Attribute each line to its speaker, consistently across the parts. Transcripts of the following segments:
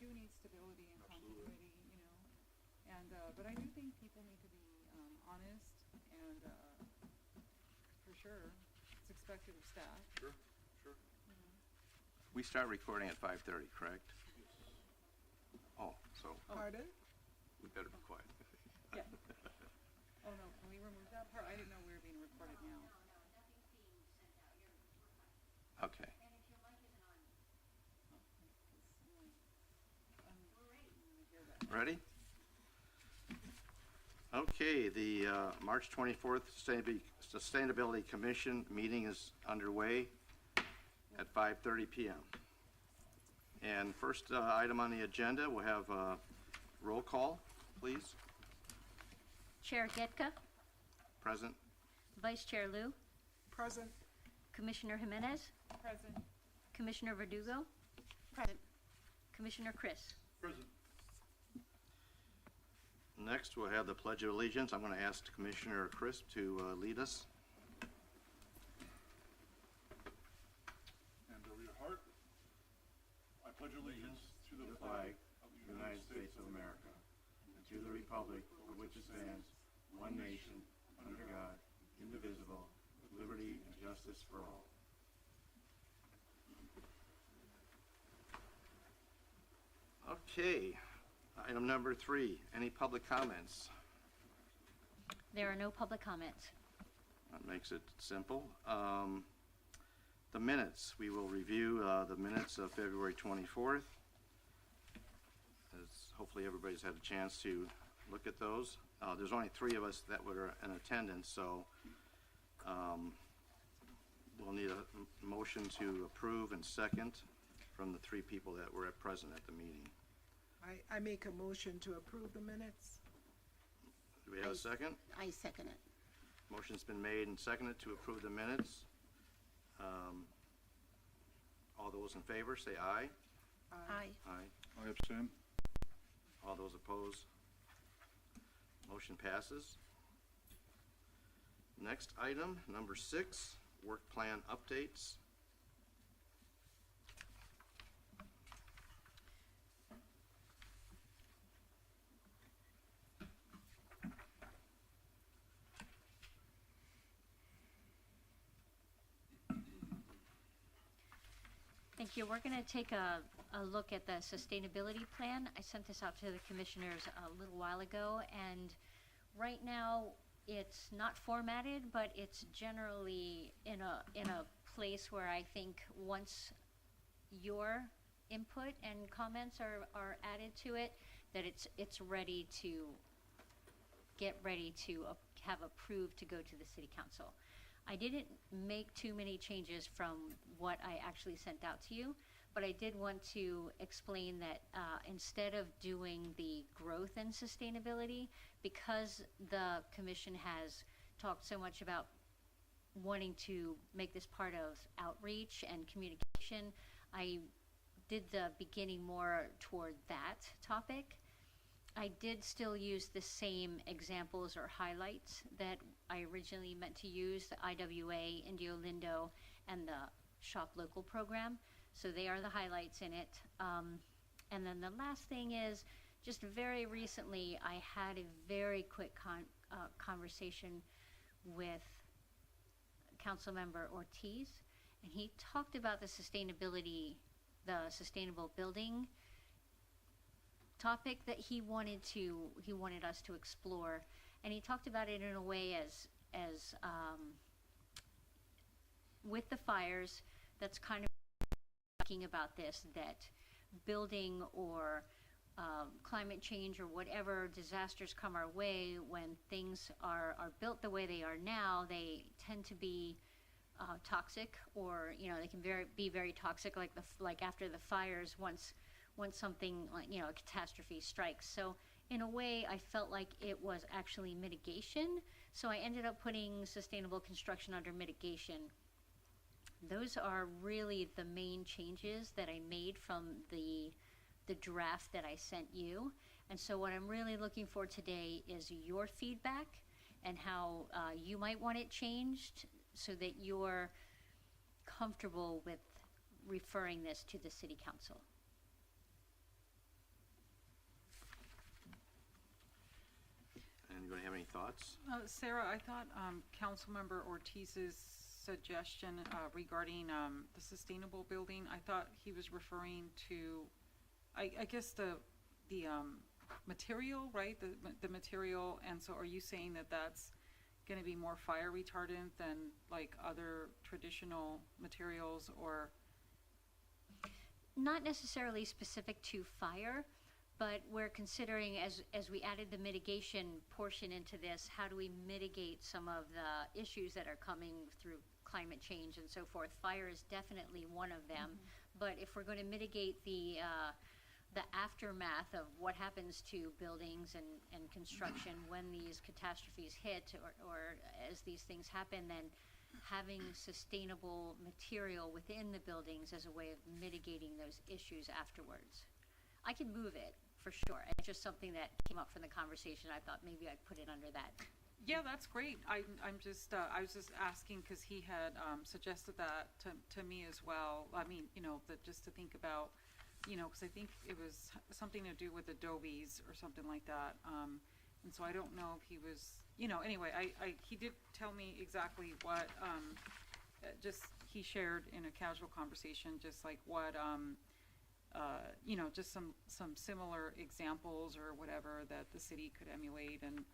Speaker 1: do need stability and
Speaker 2: Absolutely.
Speaker 1: continuity, you know, and, but I do think people need to be, honest and, for sure, it's expected of staff,
Speaker 2: Sure, sure.
Speaker 1: you know.
Speaker 3: We start recording at 5:30, correct? Oh, so
Speaker 4: Pardon?
Speaker 3: we better be quiet.
Speaker 1: Yeah. Oh, no, can we remove that part? I didn't know we were being recorded now.
Speaker 3: Okay.
Speaker 1: Oh, 'cause, I'm gonna hear that.
Speaker 3: Ready? Okay, the March 24th Sustainability Commission meeting is underway at 5:30 p.m. And first item on the agenda, we'll have roll call, please.
Speaker 5: Chair Getka,
Speaker 3: Present.
Speaker 5: Vice Chair Liu,
Speaker 4: Present.
Speaker 5: Commissioner Jimenez,
Speaker 1: Present.
Speaker 5: Commissioner Verdugo,
Speaker 4: Present.
Speaker 5: Commissioner Chris.
Speaker 2: Present.
Speaker 3: Next, we'll have the Pledge of Allegiance. I'm going to ask Commissioner Crisp to lead us.
Speaker 2: And over your heart, I pledge allegiance to the flag of the United States of America and to the republic for which it stands, one nation, under God, indivisible, with liberty and justice for all.
Speaker 3: Okay, item number 3, any public comments?
Speaker 5: There are no public comments.
Speaker 3: That makes it simple. The minutes, we will review the minutes of February 24th. As hopefully everybody's had a chance to look at those. There's only 3 of us that were in attendance, so we'll need a motion to approve and second from the 3 people that were present at the meeting.
Speaker 4: I make a motion to approve the minutes.
Speaker 3: Do we have a second?
Speaker 6: I second it.
Speaker 3: Motion's been made and seconded to approve the minutes. All those in favor, say aye.
Speaker 6: Aye.
Speaker 3: Aye.
Speaker 2: I abstain.
Speaker 3: All those opposed? Motion passes. Next item, number 6, work plan updates.
Speaker 5: Thank you. We're going to take a look at the sustainability plan. I sent this out to the commissioners a little while ago, and right now it's not formatted, but it's generally in a place where I think once your input and comments are added to it, that it's ready to get ready to have approved to go to the city council. I didn't make too many changes from what I actually sent out to you, but I did want to explain that instead of doing the growth and sustainability, because the commission has talked so much about wanting to make this part of outreach and communication, I did the beginning more toward that topic. I did still use the same examples or highlights that I originally meant to use, the IWA, Indio Lindo, and the Shop Local program. So they are the highlights in it. And then the last thing is, just very recently, I had a very quick conversation with Councilmember Ortiz, and he talked about the sustainable building topic that he wanted us to explore, and he talked about it in a way as with the fires, that's kind of talking about this, that building or climate change or whatever disasters come our way, when things are built the way they are now, they tend to be toxic, or they can be very toxic, like after the fires, once something like a catastrophe strikes. So in a way, I felt like it was actually mitigation, so I ended up putting sustainable construction under mitigation. Those are really the main changes that I made from the draft that I sent you. And so what I'm really looking for today is your feedback and how you might want it changed so that you're comfortable with referring this to the city council.
Speaker 3: thoughts?
Speaker 1: Sarah, I thought Councilmember Ortiz's suggestion regarding the sustainable building, I thought he was referring to, I guess the material, right? The material, and so are you saying that that's going to be more fire retardant than like other traditional materials, or?
Speaker 5: Not necessarily specific to fire, but we're considering, as we added the mitigation portion into this, how do we mitigate some of the issues that are coming through climate change and so forth. Fire is definitely one of them, but if we're going to mitigate the aftermath of what happens to buildings and construction when these catastrophes hit, or as these things happen, then having sustainable material within the buildings as a way of mitigating those issues afterwards. I can move it, for sure. It's just something that came up from the conversation. I thought maybe I'd put it under that.
Speaker 1: Yeah, that's great. I was just asking because he had suggested that to me as well. I mean, just to think about, because I think it was something to do with adobes or something like that. And so I don't know if he was, anyway, he did tell me exactly what, just he shared in a casual conversation, just like what, just some similar examples or whatever that the city could emulate, and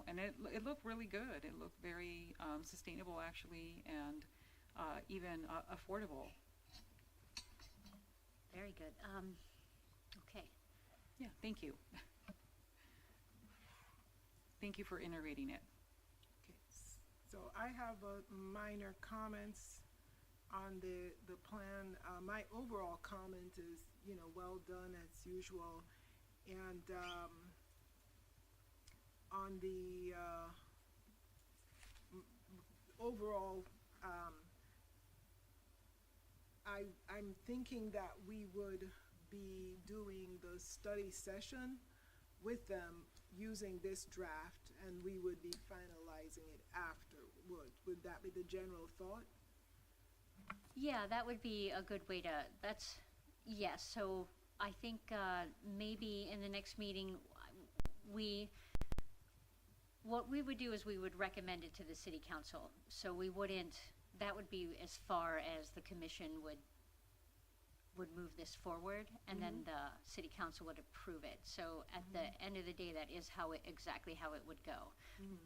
Speaker 1: and it looked really good. It looked very sustainable, actually, and even affordable.
Speaker 5: Very good. Okay.
Speaker 1: Yeah, thank you. Thank you for iterating it.
Speaker 4: Okay, so I have minor comments on the plan. My overall comment is, well done as usual, and on the overall, I'm thinking that we would be doing the study session with them using this draft, and we would be finalizing it afterward. Would that be the general thought?
Speaker 5: Yeah, that would be a good way to, yes. So I think maybe in the next meeting, what we would do is we would recommend it to the city council. So we wouldn't, that would be as far as the commission would move this forward, and then the city council would approve it. So at the end of the day, that is exactly how it would go.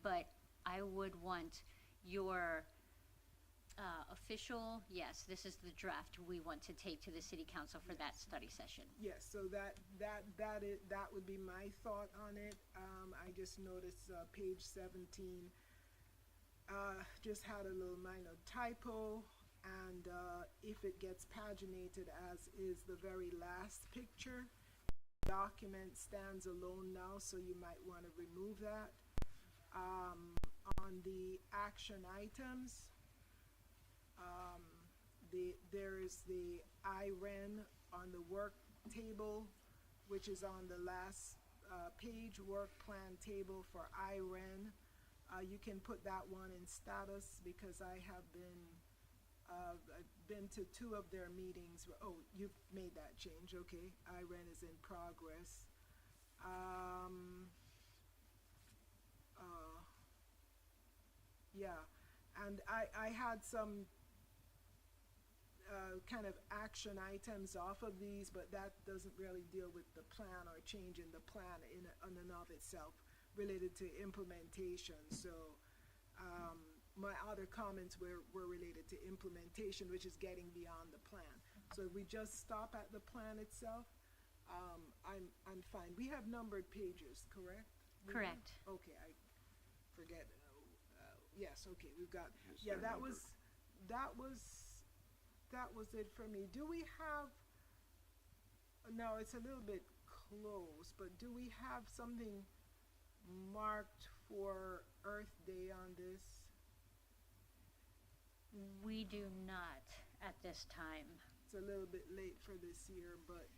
Speaker 5: But I would want your official, yes, this is the draft we want to take to the city council for that study session.
Speaker 4: Yes, so that would be my thought on it. I just noticed page 17 just had a little minor typo, and if it gets paginated as is the very last picture, the document stands alone now, so you might want to remove that. On the action items, there is the IREN on the work table, which is on the last page, work plan table for IREN. You can put that one in status because I have I've been to 2 of their meetings. Oh, you've made that change, okay. IREN is in progress. Yeah, and I had some kind of action items off of these, but that doesn't really deal with the plan or changing the plan in and of itself, related to implementation. So my other comments were related to implementation, which is getting beyond the plan. So if we just stop at the plan itself, I'm fine. We have numbered pages, correct?
Speaker 5: Correct.
Speaker 4: Okay, I forget. Yes, okay, we've got,
Speaker 3: Yes,
Speaker 4: yeah,
Speaker 3: they're
Speaker 4: that was it for me. Do we have, no, it's a little bit close, but do we have something marked for Earth Day on this?
Speaker 5: We do not at this time.
Speaker 4: It's a little bit late for this year, but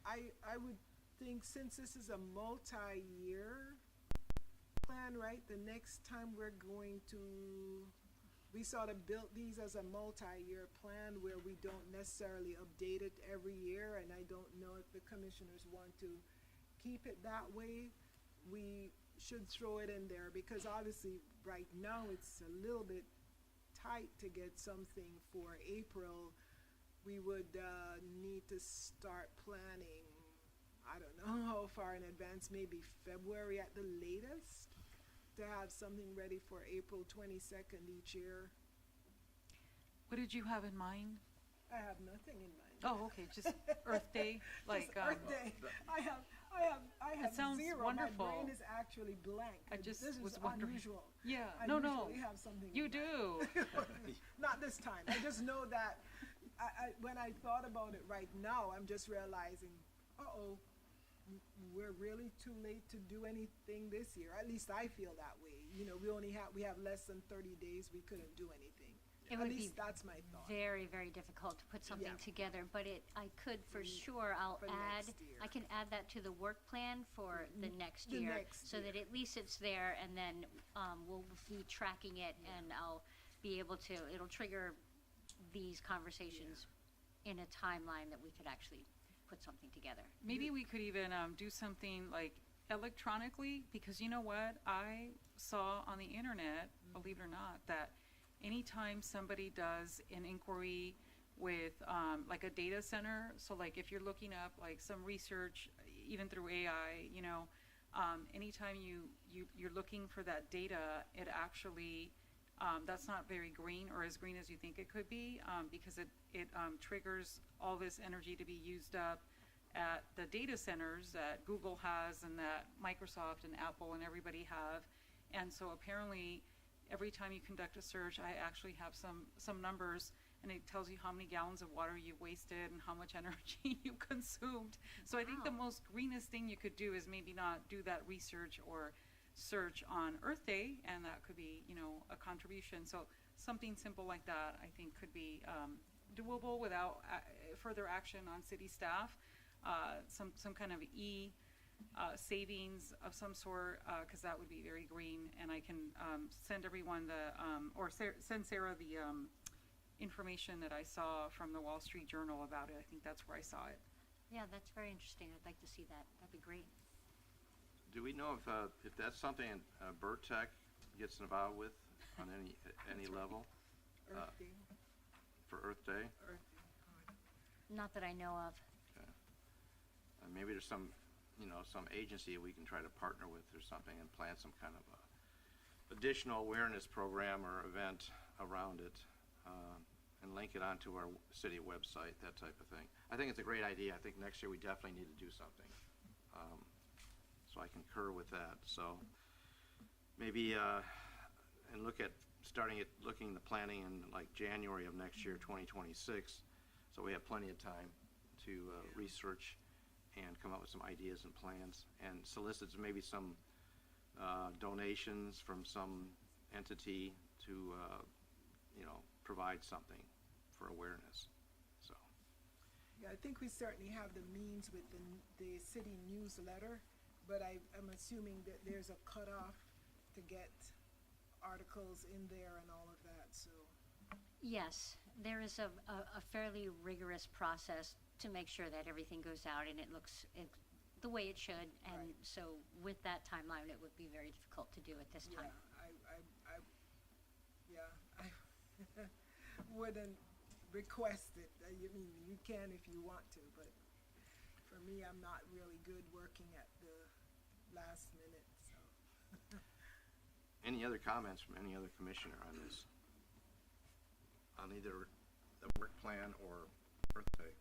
Speaker 4: I would think, since this is a multi-year plan, right, the next time we're going to, we sort of built these as a multi-year plan where we don't necessarily update it every year, and I don't know if the commissioners want to keep it that way. We should throw it in there, because obviously right now it's a little bit tight to get something for April. We would need to start planning, I don't know how far in advance, maybe February at the latest, to have something ready for April 22nd each year.
Speaker 1: What did you have in mind?
Speaker 4: I have nothing in mind.
Speaker 1: Oh, okay, just Earth Day, like,
Speaker 4: Just Earth Day. I have
Speaker 1: sounds
Speaker 4: zero.
Speaker 1: wonderful.
Speaker 4: My brain is actually blank.
Speaker 1: I just
Speaker 4: This
Speaker 1: was
Speaker 4: is
Speaker 1: wondering.
Speaker 4: unusual.
Speaker 1: Yeah,
Speaker 4: I
Speaker 1: no, no,
Speaker 4: usually have something.
Speaker 1: you
Speaker 4: in mind.
Speaker 1: do.
Speaker 4: Not this time. I just know that when I thought about it right now, I'm just realizing, we're really too late to do anything this year. At least I feel that way. You know, we have less than 30 days. We couldn't do anything.
Speaker 5: It
Speaker 4: At
Speaker 5: would
Speaker 4: least
Speaker 5: be
Speaker 4: that's my thought.
Speaker 5: very, very difficult to put something
Speaker 4: Yeah.
Speaker 5: together, but I could for sure, I'll
Speaker 4: For
Speaker 5: add,
Speaker 4: next year.
Speaker 5: I can add that to the work plan for the next
Speaker 4: The
Speaker 5: year.
Speaker 4: next
Speaker 5: So that at least it's there, and then, we'll be tracking it, and I'll be able to, it'll trigger these conversations in a timeline that we could actually put something together.
Speaker 1: Maybe we could even do something like electronically, because you know what? I saw on the internet, believe it or not, that anytime somebody does an inquiry with like a data center, so like if you're looking up like some research, even through AI, you know, anytime you're looking for that data, it actually that's not very green, or as green as you think it could be, because it triggers all this energy to be used up at the data centers that Google has and that Microsoft and Apple and everybody have. And so apparently every time you conduct a search, I actually have some numbers, and it tells you how many gallons of water you wasted and how much energy you consumed. So I think the
Speaker 5: Wow.
Speaker 1: most greenest thing you could do is maybe not do that research or search on Earth Day, and that could be, you know, a contribution. So something simple like that, I think, could be doable without further action on city staff. Some kind of savings of some sort, because that would be very green, and I can send everyone send Sarah the information that I saw from the Wall Street Journal about it. I think that's where I saw it.
Speaker 5: Yeah, that's very interesting. I'd like to see that. That'd be great.
Speaker 3: Do we know if that's something Burt Tech gets involved with on any level
Speaker 4: Earth Day.
Speaker 3: for Earth Day?
Speaker 4: Earth Day.
Speaker 5: Not that I know of.
Speaker 3: Okay. Maybe there's some agency we can try to partner with or something and plan some kind of additional awareness program or event around it, and link it onto our city website, that type of thing. I think it's a great idea. I think next year we definitely need to do something. So I concur with that. So maybe and looking the planning in like January of next year, 2026, so we have plenty of time to research and come up with some ideas and plans, and solicit maybe some donations from some entity to provide something for awareness. So
Speaker 4: Yeah, I think we certainly have the means with the city newsletter, but I'm assuming that there's a cutoff to get articles in there and all of that, so.
Speaker 5: Yes, there is a fairly rigorous process to make sure that everything goes out and it looks the way it should. And
Speaker 4: Right.
Speaker 5: so with that timeline, it would be very difficult to do at this time.
Speaker 4: I wouldn't request it. You mean, you can if you want to, but for me, I'm not really good working at the last minute, so.
Speaker 3: any other comments from any other commissioner on this? On either the work plan or Earth Day?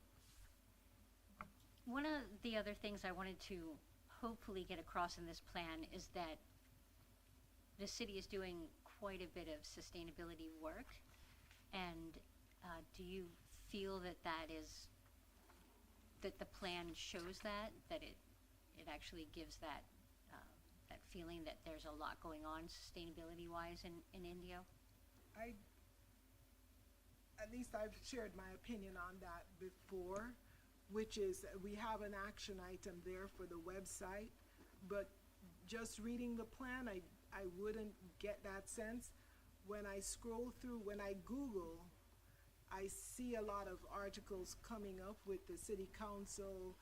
Speaker 5: One of the other things I wanted to hopefully get across in this plan is that the city is doing quite a bit of sustainability work. And do you feel that that the plan shows that it actually gives that feeling that there's a lot going on sustainability-wise in Indio?
Speaker 4: At least I've shared my opinion on that before, which is we have an action item there for the website, but just reading the plan, I wouldn't get that sense. When I scroll through, when I Google, I see a lot of articles coming up with the city council.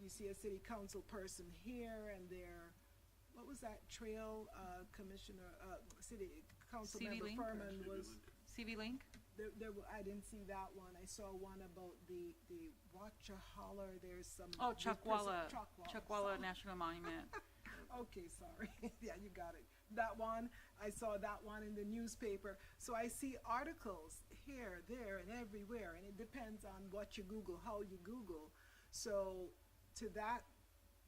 Speaker 4: You see a city council person here, and they're what was that trail, Commissioner, City Council
Speaker 1: CV
Speaker 4: Member
Speaker 1: Link?
Speaker 4: Furman was,
Speaker 1: CV Link?
Speaker 4: I didn't see that one. I saw one about the Watchahala, there's some.
Speaker 1: Oh,
Speaker 4: this person-
Speaker 1: Chuckwalla,
Speaker 4: Chuckwalla,
Speaker 1: Chuckwalla
Speaker 4: sorry.
Speaker 1: National Monument.
Speaker 4: Okay, sorry. Yeah, you got it. That one, I saw that one in the newspaper. So I see articles here, there, and everywhere, and it depends on what you Google, how you Google. So to that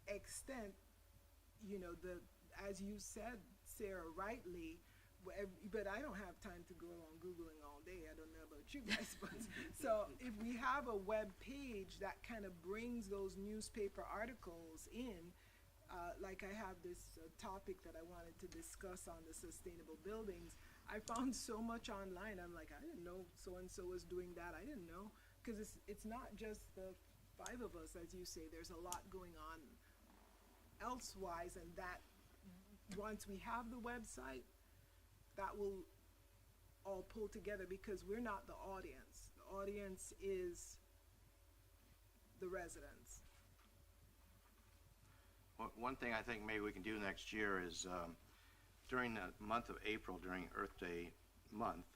Speaker 4: extent, you know, as you said, Sarah, rightly, but I don't have time to go on Googling all day. I don't know about you guys, but so if we have a web page that kind of brings those newspaper articles in, like I have this topic that I wanted to discuss on the sustainable buildings. I found so much online. I'm like, I didn't know so-and-so was doing that. I didn't know. Because it's not just the 5 of us, as you say. There's a lot going on elsewise, and that once we have the website, that will all pull together, because we're not the audience. The audience is the residents.
Speaker 3: One thing I think maybe we can do next year is, during the month of April, during Earth Day month,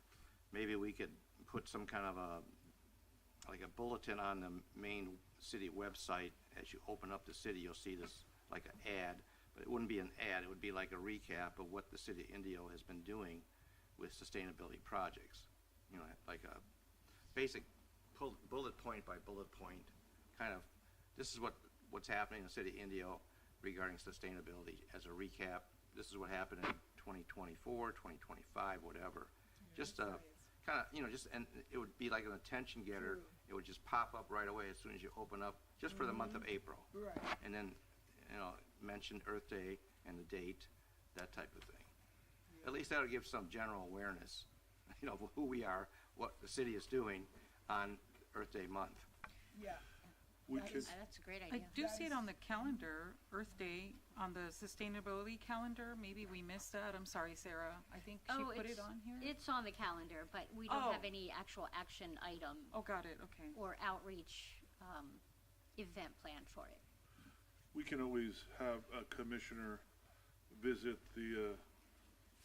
Speaker 3: maybe we could put some kind of like a bulletin on the main city website. As you open up the city, you'll see this, like an ad, but it wouldn't be an ad, it would be like a recap of what the city of Indio has been doing with sustainability projects. You know, like a basic bullet point by bullet point, kind of, this is what's happening in the city of Indio regarding sustainability as a recap. This is what happened in 2024, 2025, whatever. Just kind of, you know, and it would be like an attention getter.
Speaker 4: True.
Speaker 3: It would just pop up right away as soon as you open up, just for the month of April.
Speaker 4: Right.
Speaker 3: And then, you know, mention Earth Day and the date, that type of thing. At least that'll give some general awareness, you know, of who we are, what the city is doing on Earth Day month.
Speaker 4: Yeah.
Speaker 6: We
Speaker 4: That
Speaker 6: could,
Speaker 4: is-
Speaker 5: That's a great
Speaker 1: I
Speaker 5: idea.
Speaker 1: do
Speaker 4: That
Speaker 1: see it
Speaker 4: is-
Speaker 1: on the calendar, Earth Day, on the sustainability calendar. Maybe we missed that. I'm sorry, Sarah. I think she put it on here.
Speaker 5: It's on the calendar, but we don't
Speaker 1: Oh.
Speaker 5: have any actual action item
Speaker 1: Oh, got it. Okay.
Speaker 5: or outreach, event planned for it.
Speaker 6: we can always have a commissioner visit the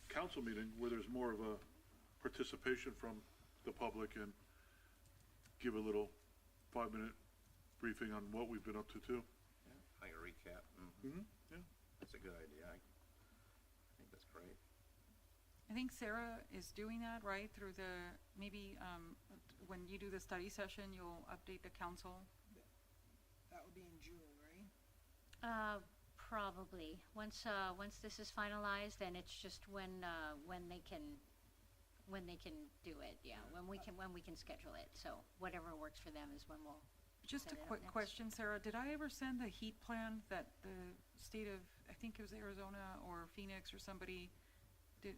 Speaker 6: council meeting where there's more of a participation from the public and give a little 5-minute briefing on what we've been up to too.
Speaker 3: Like a recap.
Speaker 6: Mm-hmm. Yeah.
Speaker 3: That's a good idea. I think that's great.
Speaker 1: I think Sarah is doing that, right? Through maybe when you do the study session, you'll update the council.
Speaker 4: That would be in June, right?
Speaker 5: Probably. Once this is finalized, then it's just when they can do it, yeah, when we can schedule it. So whatever works for them is when we'll
Speaker 1: Just a
Speaker 5: set it up
Speaker 1: quick
Speaker 5: next.
Speaker 1: question, Sarah. Did I ever send the heat plan that the state of, I think it was Arizona or Phoenix or somebody did,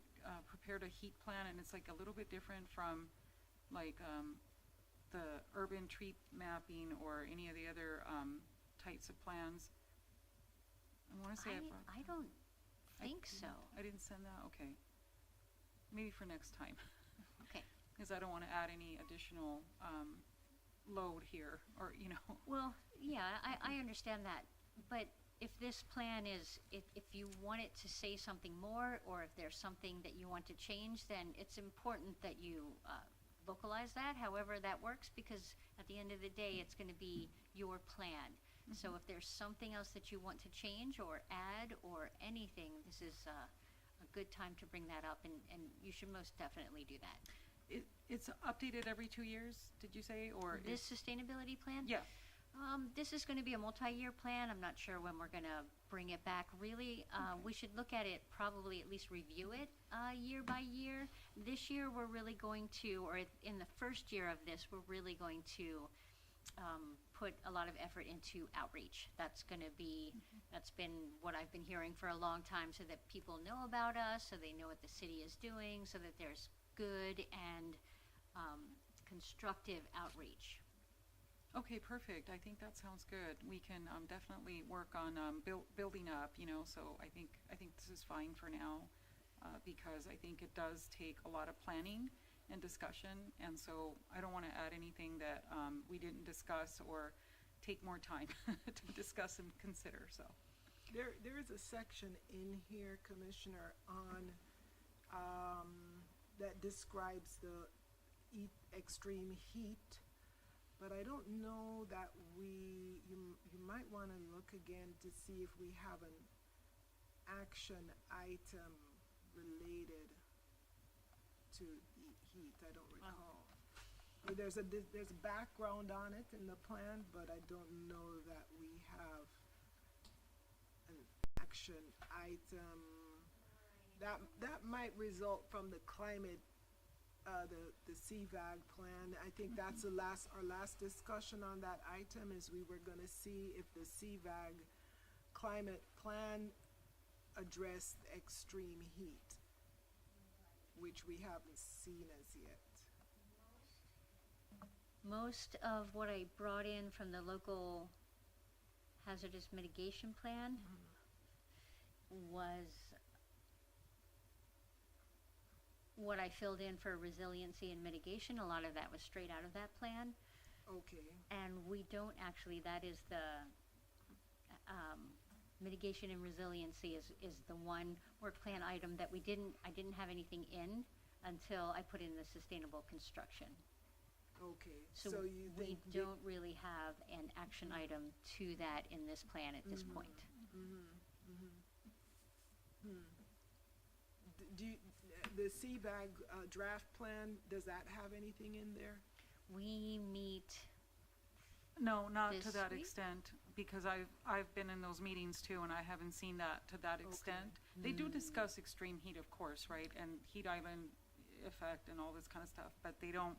Speaker 1: prepared a heat plan, and it's like a little bit different from like, the urban tree mapping or any of the other, types of plans? I wanna say
Speaker 5: I don't
Speaker 1: I
Speaker 5: think so.
Speaker 1: I didn't send that, okay. Maybe for next time,
Speaker 5: Okay.
Speaker 1: because I don't wanna add any additional, load here, or, you know.
Speaker 5: Well, yeah, I understand that, but if this plan is, if you want it to say something more, or if there's something that you want to change, then it's important that you vocalize that, however that works, because at the end of the day, it's gonna be your plan. So if there's something else that you want to change or add or anything, this is a good time to bring that up, and you should most definitely do that.
Speaker 1: It's updated every 2 years, did you say, or?
Speaker 5: This sustainability plan?
Speaker 1: Yeah,
Speaker 5: This is gonna be a multi-year plan. I'm not sure when we're gonna bring it back. Really, we should look at it, probably at least review it, year by year. This year, we're really going to, or in the first year of this, we're really going to, put a lot of effort into outreach. That's gonna be, that's been what I've been hearing for a long time, so that people know about us, so they know what the city is doing, so that there's good and, constructive outreach.
Speaker 1: okay, perfect. I think that sounds good. We can, definitely work on, building up, you know, so I think this is fine for now, because I think it does take a lot of planning and discussion, and so I don't wanna add anything that, we didn't discuss or take more time to discuss and consider, so.
Speaker 4: There is a section in here, Commissioner, on, that describes the extreme heat, but I don't know that you might wanna look again to see if we have an action item related to heat, I don't recall. There's a background on it in the plan, but I don't know that we have an action item. That might result from the climate, the CVAG plan. I think that's our last discussion on that item is we were gonna see if the CVAG climate plan addressed extreme heat, which we haven't seen as yet.
Speaker 5: Most of what I brought in from the local hazardous mitigation plan was what I filled in for resiliency and mitigation. A lot of that was straight out of that plan.
Speaker 4: Okay,
Speaker 5: And we don't actually, that is the, mitigation and resiliency is the one work plan item that I didn't have anything in until I put in the sustainable construction.
Speaker 4: okay,
Speaker 5: So
Speaker 4: so you
Speaker 5: we
Speaker 4: think.
Speaker 5: don't really have an action item to that in this plan at this point.
Speaker 4: Do you, the CVAG, draft plan, does that have anything in there?
Speaker 5: We meet,
Speaker 1: No, not to
Speaker 5: This
Speaker 1: that
Speaker 5: week?
Speaker 1: extent, because I've been in those meetings too, and I haven't seen that to that extent. They do discuss extreme heat, of course, right, and heat island effect and all this kind of stuff, but they don't,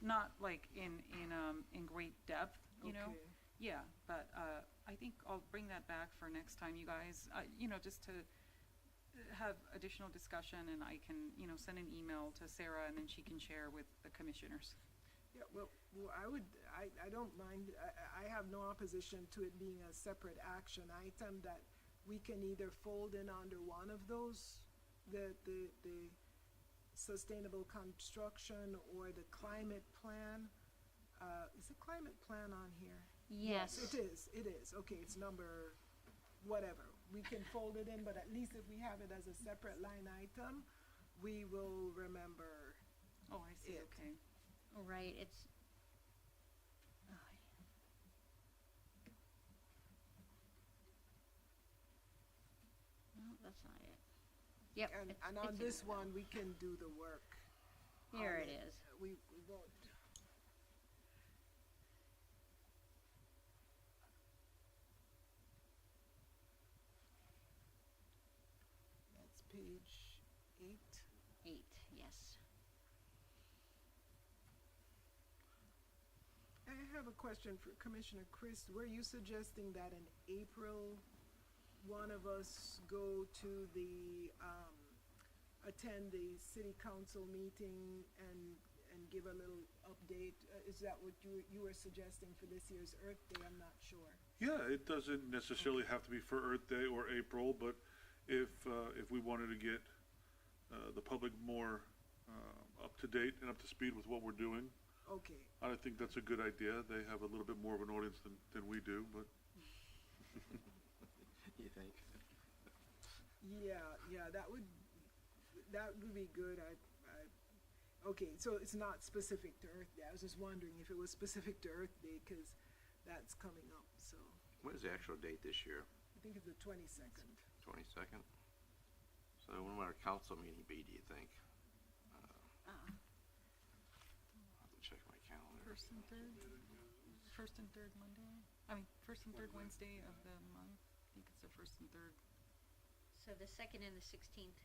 Speaker 1: not like in great depth, you know?
Speaker 4: Okay.
Speaker 1: Yeah, but, I think I'll bring that back for next time, you guys, just to have additional discussion, and I can, send an email to Sarah, and then she can share with the commissioners.
Speaker 4: Yeah, well, I don't mind, I have no opposition to it being a separate action item that we can either fold in under one of those, the sustainable construction or the climate plan. Is the climate plan on here?
Speaker 5: yes.
Speaker 4: It is, okay, it's number, whatever. We can fold it in, but at least if we have it as a separate line item, we will remember.
Speaker 1: Oh, I see,
Speaker 4: It.
Speaker 1: okay.
Speaker 5: Right, it's, oh, no, that's not it. Yep.
Speaker 4: And
Speaker 5: it's-
Speaker 4: on
Speaker 5: it's in
Speaker 4: this
Speaker 5: there now.
Speaker 4: one, we can do the work.
Speaker 5: Here
Speaker 4: on
Speaker 5: it is.
Speaker 4: We won't. That's page 8.
Speaker 5: 8, yes.
Speaker 4: I have a question for Commissioner Chris. Were you suggesting that in April, one of us go to attend the city council meeting and give a little update? Is that what you were suggesting for this year's Earth Day? I'm not sure.
Speaker 6: Yeah, it doesn't necessarily have to be for Earth Day or April, but if we wanted to get the public more up to date and up to speed with what we're doing,
Speaker 4: Okay,
Speaker 6: I think that's a good idea. They have a little bit more of an audience than we do, but
Speaker 3: You think?
Speaker 4: yeah, that would be good. Okay, so it's not specific to Earth Day. I was just wondering if it was specific to Earth Day, because that's coming up, so
Speaker 3: What is the actual date this year?
Speaker 4: I think it's the 22nd.
Speaker 3: 22nd? So when will our council meeting be, do you think? I'll have to check my calendar.
Speaker 1: First and third Monday, first and third Wednesday of the month. I think it's the first and third.
Speaker 5: So the 2nd and the 16th.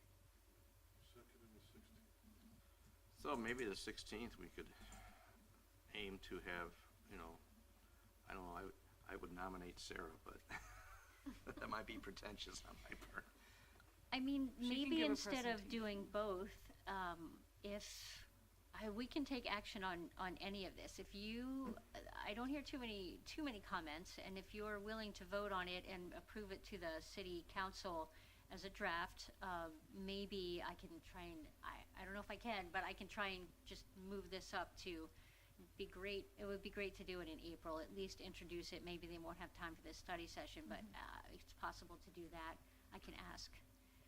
Speaker 6: second and the 16th.
Speaker 3: So maybe the 16th, we could aim to have, I don't know, I would nominate Sarah, but that might be pretentious on my part.
Speaker 5: I mean,
Speaker 1: She can
Speaker 5: maybe
Speaker 1: give a
Speaker 5: instead of
Speaker 1: presentation.
Speaker 5: doing both, we can take action on any of this. If you, I don't hear too many comments, and if you're willing to vote on it and approve it to the city council as a draft, maybe I can try and, I don't know if I can, but I can try and just move this up to it would be great to do it in April, at least introduce it. Maybe they won't have time for this study session, but it's possible to do that. I can ask.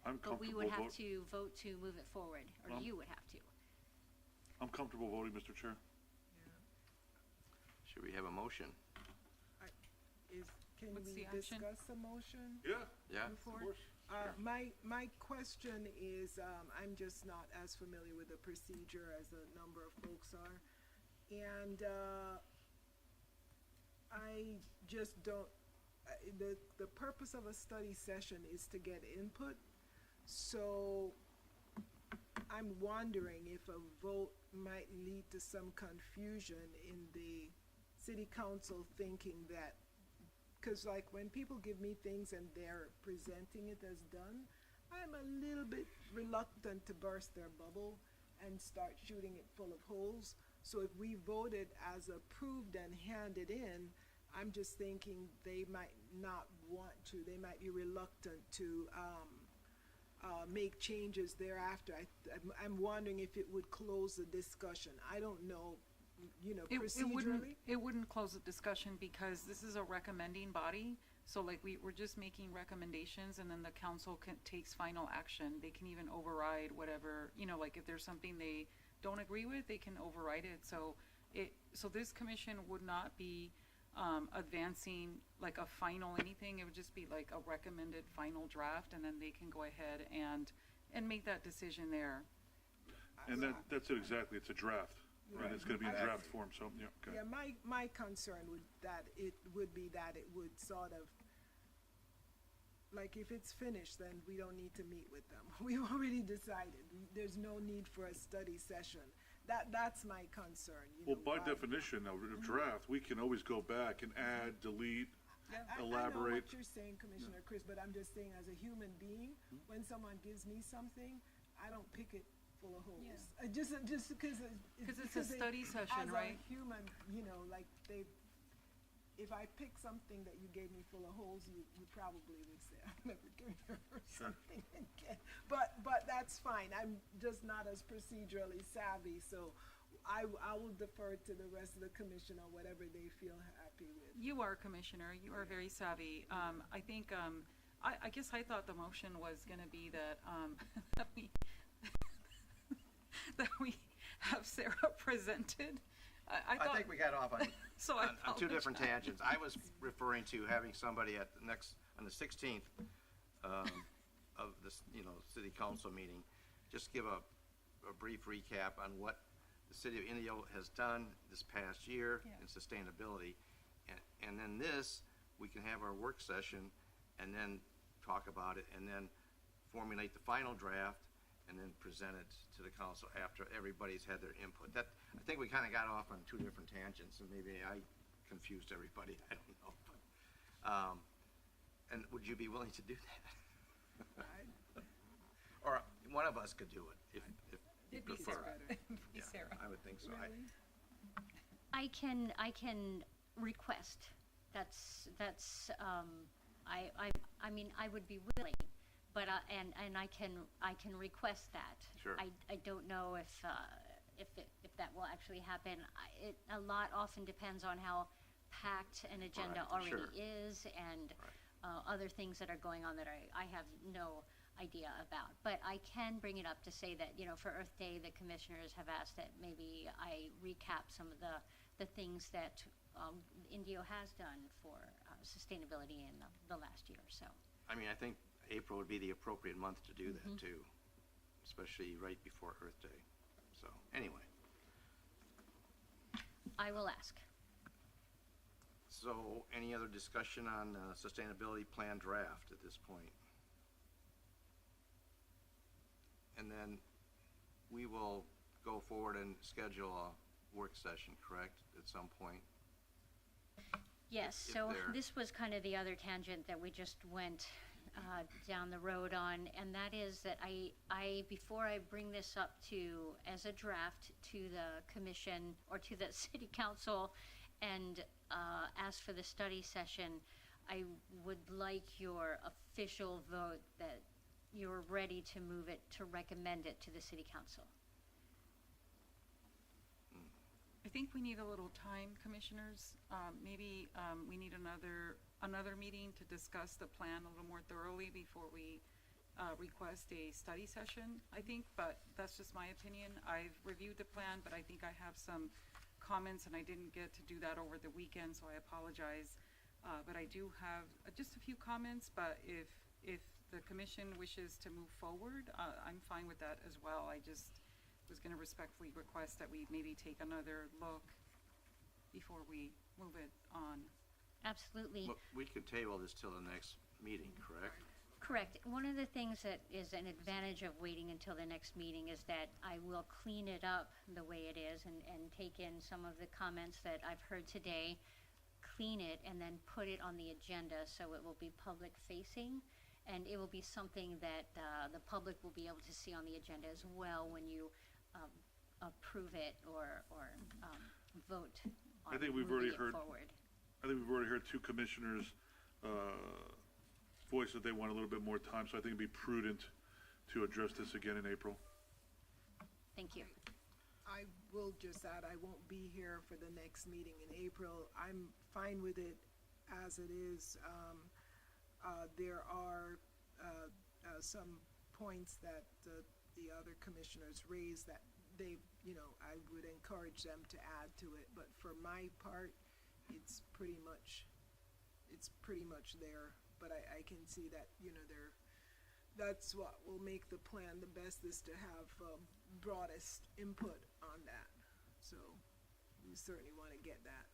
Speaker 6: I'm
Speaker 5: But we
Speaker 6: comfortable
Speaker 5: would have
Speaker 6: vote,
Speaker 5: to vote to move it forward, or
Speaker 6: Um,
Speaker 5: you would have to.
Speaker 6: I'm comfortable voting, Mr. Chair.
Speaker 3: Should we have a motion?
Speaker 4: Can
Speaker 1: What's
Speaker 4: we
Speaker 1: the action?
Speaker 4: discuss the motion?
Speaker 6: Yeah,
Speaker 3: Yeah?
Speaker 6: of course.
Speaker 4: My question is, I'm just not as familiar with the procedure as a number of folks are. And, I just don't, the purpose of a study session is to get input. So I'm wondering if a vote might lead to some confusion in the city council thinking that, cause like when people give me things and they're presenting it as done, I'm a little bit reluctant to burst their bubble and start shooting it full of holes. So if we voted as approved and handed in, I'm just thinking they might not want to, they might be reluctant to, make changes thereafter. I'm wondering if it would close the discussion. I don't know, you know, procedurally.
Speaker 1: It wouldn't close the discussion because this is a recommending body. So like we're just making recommendations and then the council takes final action. They can even override whatever, you know, like if there's something they don't agree with, they can override it. So this commission would not be advancing like a final anything. It would just be like a recommended final draft and then they can go ahead and make that decision there.
Speaker 6: And that's it exactly, it's a draft, and it's gonna be in draft form, so, yeah, okay.
Speaker 4: Yeah, my concern would be that it would sort of, like, if it's finished, then we don't need to meet with them. We've already decided. There's no need for a study session. That's my concern, you know.
Speaker 6: Well, by
Speaker 4: why-
Speaker 6: definition of a draft, we can always go back and add, delete,
Speaker 4: I know
Speaker 6: elaborate.
Speaker 4: what you're saying, Commissioner Chris, but I'm just saying, as a human being, when someone gives me something, I don't pick it full of holes. Just because
Speaker 1: Because it's a study session, right?
Speaker 4: As a human, you know, like if I pick something that you gave me full of holes, you probably would say, I'm never giving her something again. But that's fine. I'm just not as procedurally savvy, so I will defer to the rest of the commission on whatever they feel happy with.
Speaker 1: You are, Commissioner, you are very savvy. I think, I guess I thought the motion was gonna be that, that we, that we have Sarah presented. I
Speaker 3: I
Speaker 1: thought,
Speaker 3: think we got off on,
Speaker 1: so I
Speaker 3: on two different
Speaker 1: apologize.
Speaker 3: tangents. I was referring to having somebody at the on the 16th, of this, you know, city council meeting, just give a brief recap on what the city of Indio has done this past year in sustainability. And then we can have our work session and then talk about it and then formulate the final draft and then present it to the council after everybody's had their input. I think we kind of got off on two different tangents, and maybe I confused everybody, I don't know. But, and would you be willing to do that? Or one of us could do it, if you
Speaker 1: It'd be
Speaker 3: prefer.
Speaker 1: Sarah. It'd be
Speaker 3: Yeah,
Speaker 1: Sarah.
Speaker 3: I would think so.
Speaker 4: Really?
Speaker 5: I can request. I mean, I would be willing, but, and I can request that.
Speaker 3: Sure.
Speaker 5: I don't know if that will actually happen. A lot often depends on how packed an agenda
Speaker 3: Right,
Speaker 5: already
Speaker 3: sure.
Speaker 5: is and, other things that are going on that I have no idea about. But I can bring it up to say that, you know, for Earth Day, the commissioners have asked that maybe I recap some of the things that, Indio has done for, sustainability in the last year, so.
Speaker 3: I mean, I think April would be the appropriate month to do that too, especially right before Earth Day. So, anyway.
Speaker 5: I will ask.
Speaker 3: So, any other discussion on sustainability plan draft at this point? And then we will go forward and schedule a work session, correct, at some point?
Speaker 5: Yes,
Speaker 3: if
Speaker 5: so
Speaker 3: they're-
Speaker 5: this was kind of the other tangent that we just went down the road on, and that is that I before I bring this up as a draft to the commission or to the city council and ask for the study session, I would like your official vote that you're ready to move it, to recommend it to the city council.
Speaker 1: I think we need a little time, commissioners. Maybe we need another meeting to discuss the plan a little more thoroughly before we request a study session, I think, but that's just my opinion. I've reviewed the plan, but I think I have some comments and I didn't get to do that over the weekend, so I apologize. But I do have just a few comments, but if the commission wishes to move forward, I'm fine with that as well. I just was gonna respectfully request that we maybe take another look before we move it on.
Speaker 5: Absolutely.
Speaker 3: Well, we could table this till the next meeting, correct?
Speaker 5: Correct. One of the things that is an advantage of waiting until the next meeting is that I will clean it up the way it is and take in some of the comments that I've heard today, clean it, and then put it on the agenda so it will be public facing. And it will be something that the public will be able to see on the agenda as well when you approve it or vote on
Speaker 6: I think we've already
Speaker 5: moving it
Speaker 6: heard-
Speaker 5: forward.
Speaker 6: I think we've already heard two commissioners voice that they want a little bit more time, so I think it'd be prudent to address this again in April.
Speaker 5: Thank you.
Speaker 4: I will just add, I won't be here for the next meeting in April. I'm fine with it as it is. There are some points that the other commissioners raised that they, I would encourage them to add to it. But for my part, it's pretty much there. But I can see that, that's what will make the plan the best, is to have broadest input on that. So we certainly want to get that.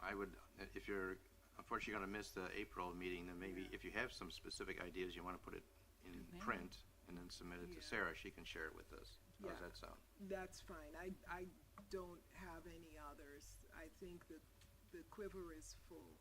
Speaker 3: I would, if you're unfortunately gonna miss the April meeting, then maybe if you have some specific ideas, you wanna put it in
Speaker 1: Good man.
Speaker 3: print and then submit it to
Speaker 4: Yeah.
Speaker 3: Sarah, she can share it with us. How does
Speaker 4: Yeah.
Speaker 3: that sound?
Speaker 4: That's fine. I don't have any others. I think that the quiver is full.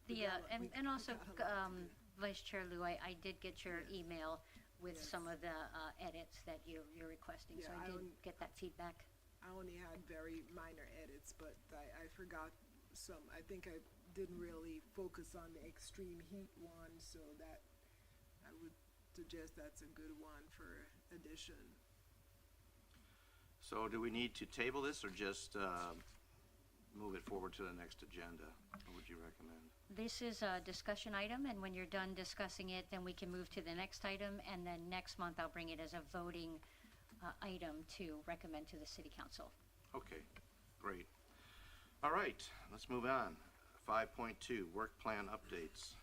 Speaker 5: And also,
Speaker 4: we got a lot to do.
Speaker 5: Vice Chair Liu, I did get your
Speaker 4: Yes.
Speaker 5: email with
Speaker 4: Yes.
Speaker 5: some of the edits that you're requesting, so
Speaker 4: Yeah,
Speaker 5: I
Speaker 4: I
Speaker 5: did
Speaker 4: don't-
Speaker 5: get that feedback.
Speaker 4: I only had very minor edits, but I forgot some. I think I didn't really focus on the extreme heat one, so that I would suggest that's a good one for addition.
Speaker 3: So do we need to table this or just, move it forward to the next agenda? What would you recommend?
Speaker 5: This is a discussion item, and when you're done discussing it, then we can move to the next item, and then next month I'll bring it as a voting item to recommend to the City Council.
Speaker 3: Okay, great. All right, let's move on. 5.2, work plan updates.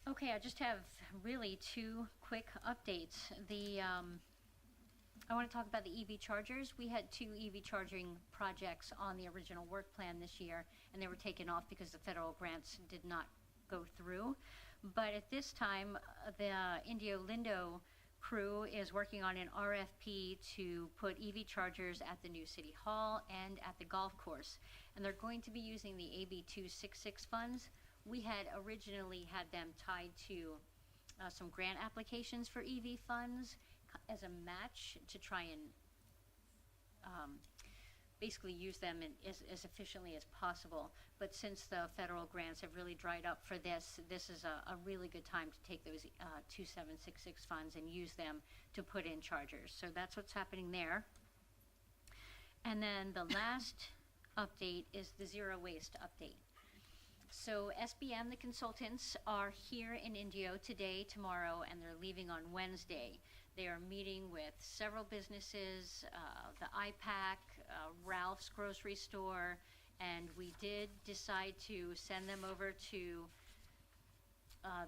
Speaker 5: Okay, I just have really two quick updates. I want to talk about the EV chargers. We had 2 EV charging projects on the original work plan this year, and they were taken off because the federal grants did not go through. But at this time, the Indio Lindo crew is working on an RFP to put EV chargers at the new City Hall and at the golf course. And they're going to be using the AB 266 funds. We had originally had them tied to some grant applications for EV funds as a match to try and basically use them as efficiently as possible. But since the federal grants have really dried up for this is a really good time to take those 2766 funds and use them to put in chargers. So that's what's happening there. And then the last update is the zero waste update. So SBM, the consultants, are here in Indio today, tomorrow, and they're leaving on Wednesday. They are meeting with several businesses, the IPAC, Ralph's Grocery Store, and we did decide to send them over to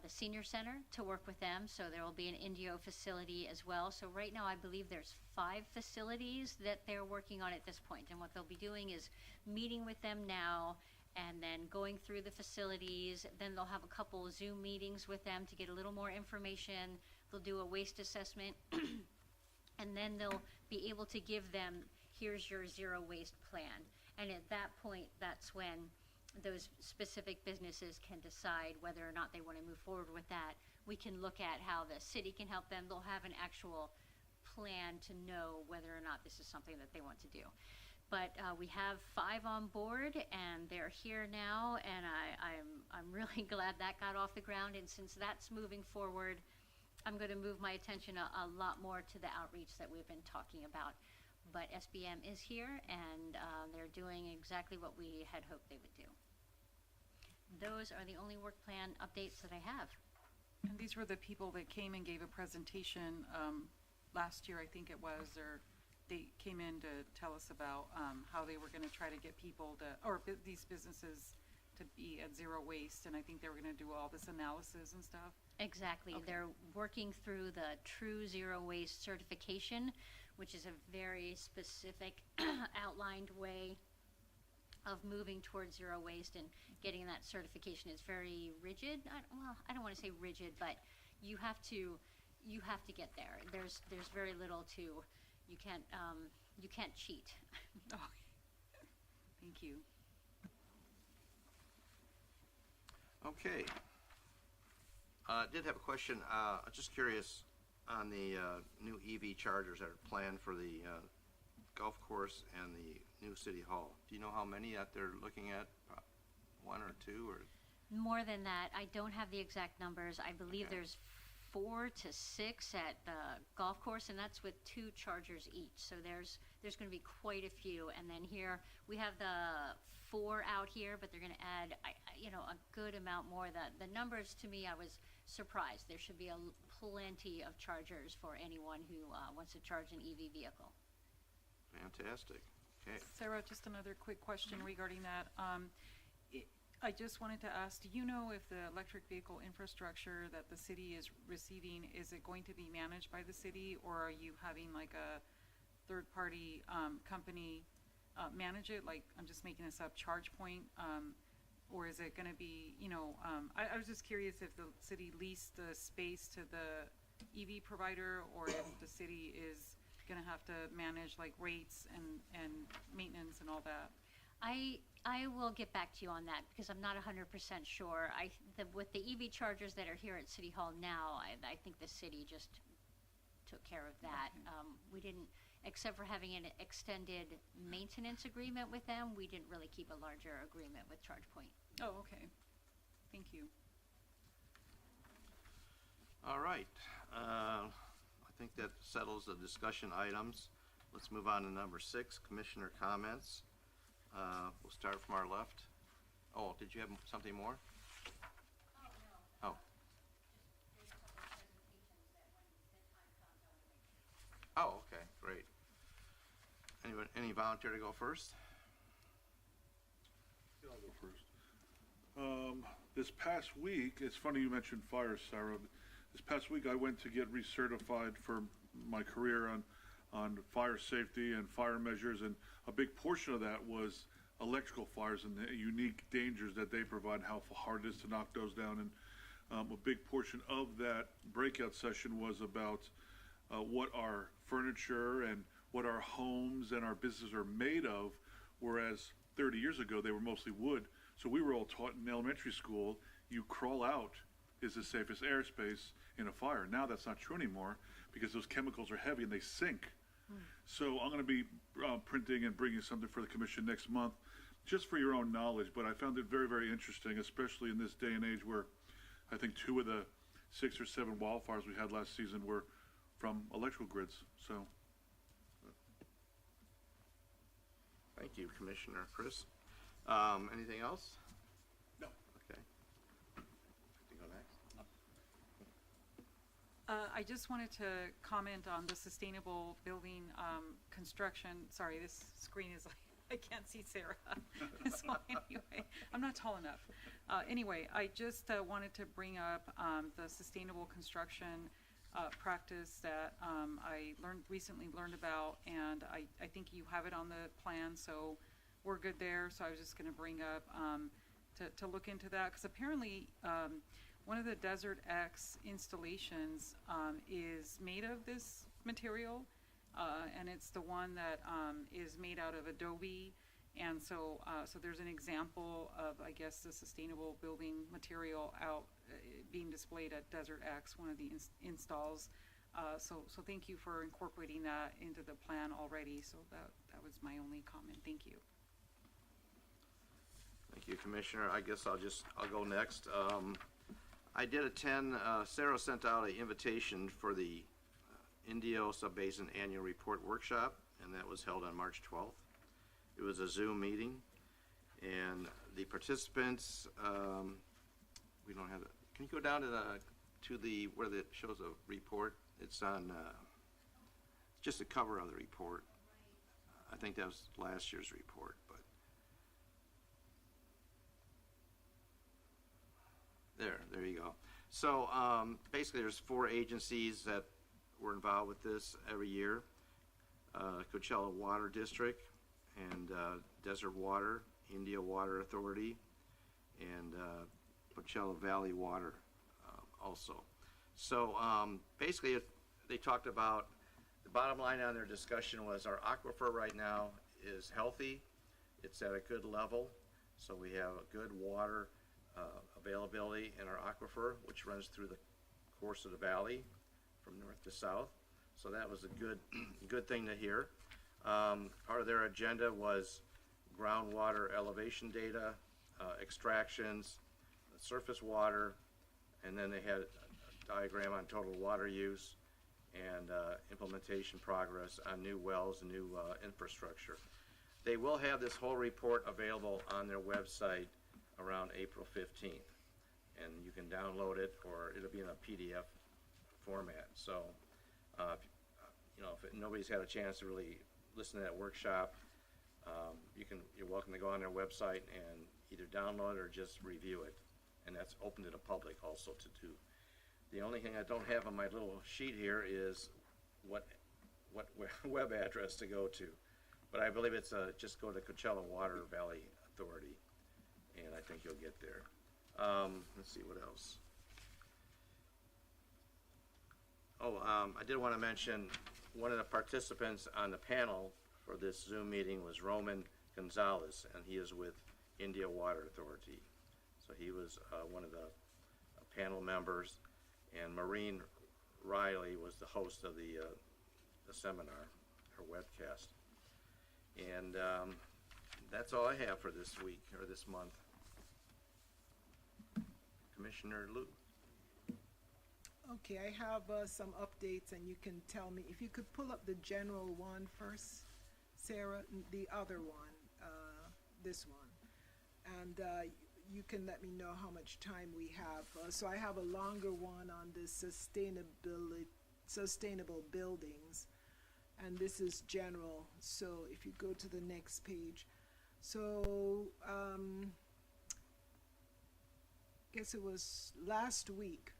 Speaker 5: the senior center to work with them. So there will be an Indio facility as well. So right now, I believe there's 5 facilities that they're working on at this point. And what they'll be doing is meeting with them now and then going through the facilities. Then they'll have a couple Zoom meetings with them to get a little more information. They'll do a waste assessment, and then they'll be able to give them, here's your zero waste plan. And at that point, that's when those specific businesses can decide whether or not they want to move forward with that. We can look at how the city can help them. They'll have an actual plan to know whether or not this is something that they want to do. But we have 5 on board, and they're here now, and I'm really glad that got off the ground. And since that's moving forward, I'm going to move my attention a lot more to the outreach that we've been talking about. but SBM is here, and they're doing exactly what we had hoped they would do. Those are the only work plan updates that I have.
Speaker 1: And these were the people that came and gave a presentation last year, I think it was, or they came in to tell us about how they were going to try to get people to, or these businesses to be at zero waste, and I think they were going to do all this analysis and stuff.
Speaker 5: Exactly.
Speaker 1: Okay.
Speaker 5: They're working through the True Zero Waste certification, which is a very specific outlined way of moving towards zero waste, and getting that certification is very rigid. I don't want to say rigid, but you have to get there. There's very little to, you can't cheat.
Speaker 1: Oh, thank you.
Speaker 3: Okay. I did have a question. I'm just curious on the new EV chargers that are planned for the golf course and the new city hall. Do you know how many that they're looking at? One or two, or?
Speaker 5: More than that, I don't have the exact numbers. I believe
Speaker 3: Okay.
Speaker 5: there's 4 to 6 at the golf course, and that's with 2 chargers each. So there's going to be quite a few. And then here we have the 4 out here, but they're going to add, a good amount more. The numbers, to me, I was surprised. There should be plenty of chargers for anyone who wants to charge an EV vehicle.
Speaker 3: Fantastic. Okay.
Speaker 1: Sarah, just another quick question regarding that. I just wanted to ask, do you know if the electric vehicle infrastructure that the city is receiving, is it going to be managed by the city, or are you having like a third-party company manage it? Like, I'm just making this up, ChargePoint, or is it going to be, I was just curious if the city leased the space to the EV provider, or if the city is going to have to manage like rates and maintenance and all that.
Speaker 5: I will get back to you on that, because I'm not 100% sure. With the EV chargers that are here at City Hall now, I think the city just took care of that. We didn't, except for having an extended maintenance agreement with them, we didn't really keep a larger agreement with ChargePoint.
Speaker 1: Oh, okay. Thank you.
Speaker 3: All right. I think that settles the discussion items. Let's move on to number 6, commissioner comments. We'll start from our left. Oh, did you have something more? Oh. Oh, okay, great. Anyone, any volunteer to go first?
Speaker 6: Yeah, I'll go first. This past week, it's funny you mentioned fire, Sarah. This past week, I went to get recertified for my career on fire safety and fire measures, and a big portion of that was electrical fires and the unique dangers that they provide, how hard it is to knock those down. And a big portion of that breakout session was about what our furniture and what our homes and our businesses are made of, whereas 30 years ago they were mostly wood. So we were all taught in elementary school, you crawl out is the safest airspace in a fire. Now that's not true anymore, because those chemicals are heavy and they sink. So I'm going to be printing and bringing something for the commission next month, just for your own knowledge. But I found it very, very interesting, especially in this day and age where I think 2 of the 6 or 7 wildfires we had last season were from electrical grids. So.
Speaker 3: Thank you, Commissioner Chris. Anything else?
Speaker 6: No.
Speaker 3: Okay. You go next.
Speaker 1: I just wanted to comment on the sustainable building construction. Sorry, this screen is like, I can't see Sarah. So anyway, I'm not tall enough. Anyway, I just wanted to bring up the sustainable construction practice that I recently learned about, and I think you have it on the plan, so we're good there. So I was just going to bring up to look into that, because apparently one of the Desert X installations is made of this material, and it's the one that is made out of Adobe. And so there's an example of, I guess, the sustainable building material out being displayed at Desert X, one of the installs. So thank you for incorporating that into the plan already. So that was my only comment. Thank you.
Speaker 3: Thank you, Commissioner. I guess I'll go next. I did attend, Sarah sent out an invitation for the Indio Sub-Basin Annual Report Workshop and that was held on March 12th. It was a Zoom meeting, and the participants, we don't have, can you go down to the, where it shows a report? It's on, just a cover of the report. I think that was last year's report, but. There you go. So, basically there's 4 agencies that were involved with this every year. Coachella Water District and Desert Water, India Water Authority, and Coachella Valley Water also. So basically they talked about, the bottom line on their discussion was our aquifer right now is healthy. It's at a good level. So we have a good water availability in our aquifer, which runs through the course of the valley from north to south. So that was a good thing to hear. Part of their agenda was groundwater elevation data, extractions, surface water, and then they had a diagram on total water use and implementation progress on new wells and new infrastructure. They will have this whole report available on their website around April 15th, and you can download it, or it'll be in a PDF format. So, if nobody's had a chance to really listen to that workshop, you're welcome to go on their website and either download it or just review it, and that's open to the public also to do. The only thing I don't have on my little sheet here is what web address to go to, but I believe it's just go to Coachella Water Valley Authority, and I think you'll get there. Let's see what else. I did want to mention one of the participants on the panel for this Zoom meeting was Roman Gonzalez, and he is with India Water Authority. So he was one of the panel members, and Maureen Riley was the host of the seminar, her webcast. And that's all I have for this week, or this month. Commissioner Liu.
Speaker 4: Okay, I have some updates, and you can tell me, if you could pull up the general one first, Sarah, the other one, this one. And you can let me know how much time we have. So I have a longer one on the sustainable buildings, and this is general. So if you go to the next page. So, guess it was last week,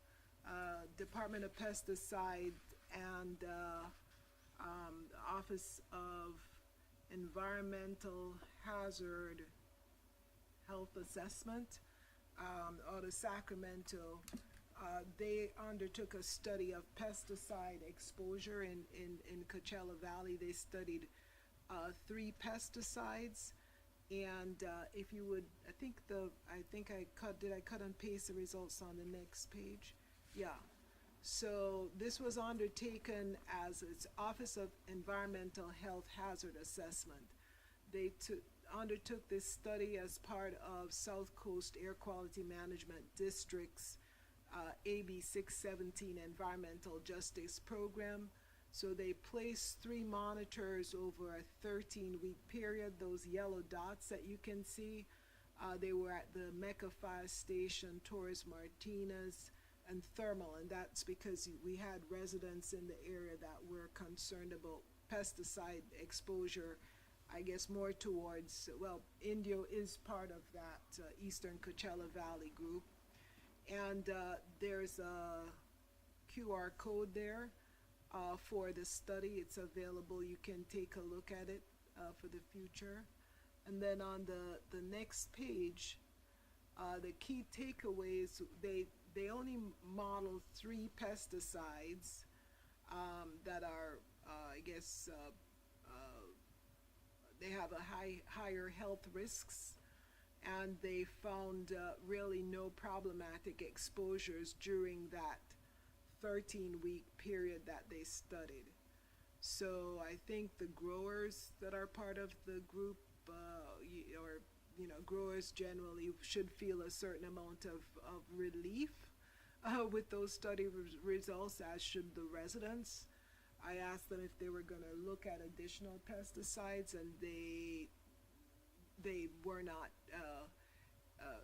Speaker 4: Department of Pesticide and Office of Environmental Hazard Health Assessment out of Sacramento, they undertook a study of pesticide exposure in Coachella Valley. They studied 3 pesticides. And if you would, did I cut and paste the results on the next page? Yeah. So this was undertaken as its Office of Environmental Health Hazard Assessment. They undertook this study as part of South Coast Air Quality Management District's AB 617 Environmental Justice Program. So they placed 3 monitors over a 13-week period. Those yellow dots that you can see, they were at the Mecca Fire Station, Torres Martinez, and Thermal, and that's because we had residents in the area that were concerned about pesticide exposure, I guess more towards, well, Indio is part of that Eastern Coachella Valley group. And there's a QR code there for the study. It's available. You can take a look at it for the future. And then on the next page, the key takeaways, they only modeled 3 pesticides that are, they have a higher health risks, and they found really no problematic exposures during that 13-week period that they studied. So I think the growers that are part of the group, growers generally should feel a certain amount of relief with those study results, as should the residents. I asked them if they were gonna look at additional pesticides, and they were not,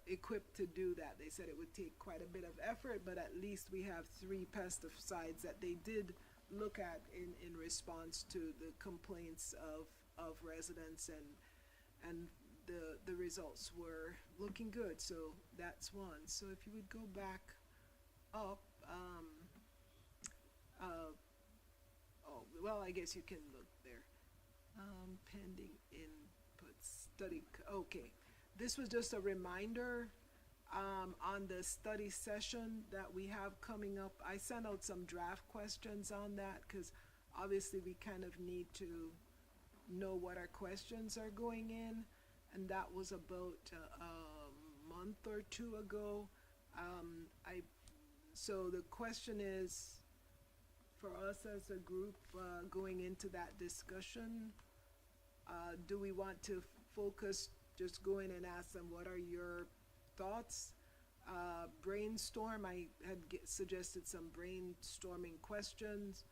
Speaker 4: equipped to do that. They said it would take quite a bit of effort, but at least we have 3 pesticides that they did look at in response to the complaints of residents, and the results were looking good, so that's one. So if you would go back up, oh, well, I guess you can look there. Pending input study, okay. This was just a reminder, on the study session that we have coming up. I sent out some draft questions on that, cause obviously we kind of need to know what our questions are going in, and that was about a month or 2 ago. So the question is, for us as a group, going into that discussion, do we want to focus, just go in and ask them, what are your thoughts? Brainstorm, I had suggested some brainstorming questions.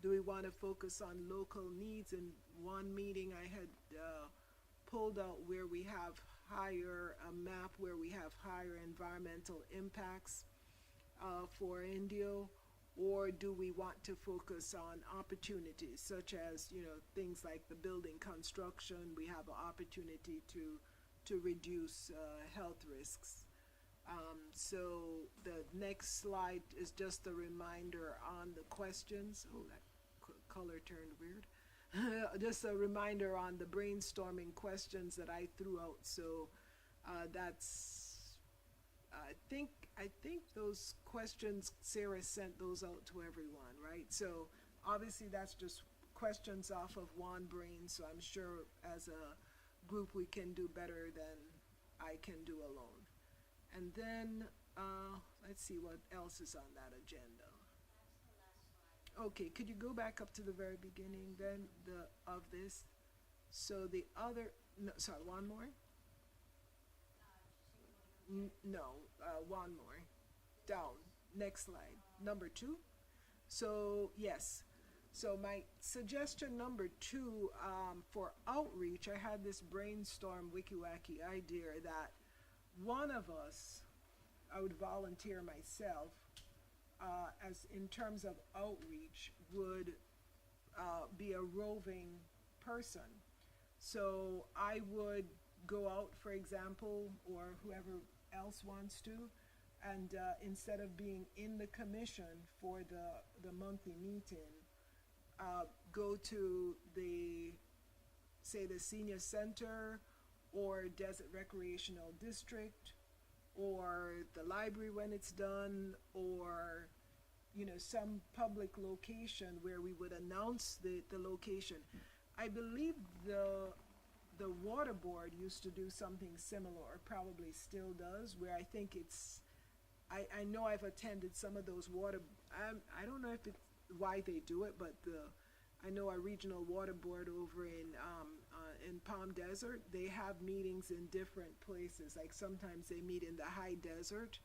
Speaker 4: Do we want to focus on local needs? In one meeting, I had pulled out where we have a map where we have higher environmental impacts for Indio, or do we want to focus on opportunities such as, things like the building construction? We have an opportunity to reduce health risks. So the next slide is just a reminder on the questions. Oh, that color turned weird. Just a reminder on the brainstorming questions that I threw out. So that's, I think those questions, Sarah sent those out to everyone, right? So obviously that's just questions off of one brain, so I'm sure as a group we can do better than I can do alone. And then, let's see what else is on that agenda. Okay, could you go back up to the very beginning then, of this? So the other, no, sorry, one more? No, one more. Down, next slide, number 2. So, yes. So my suggestion number 2, for outreach, I had this brainstorm wiki-wacky idea that one of us, I would volunteer myself, as in terms of outreach, would be a roving person. So I would go out, for example, or whoever else wants to, and instead of being in the commission for the monthly meeting, go to the senior center or Desert Recreational District or the library when it's done, or some public location where we would announce the location. I believe the water board used to do something similar, or probably still does, where I think I know I've attended some of those I don't know if it's why they do it, but I know our regional water board over in Palm Desert, they have meetings in different places. Like sometimes they meet in the high desert,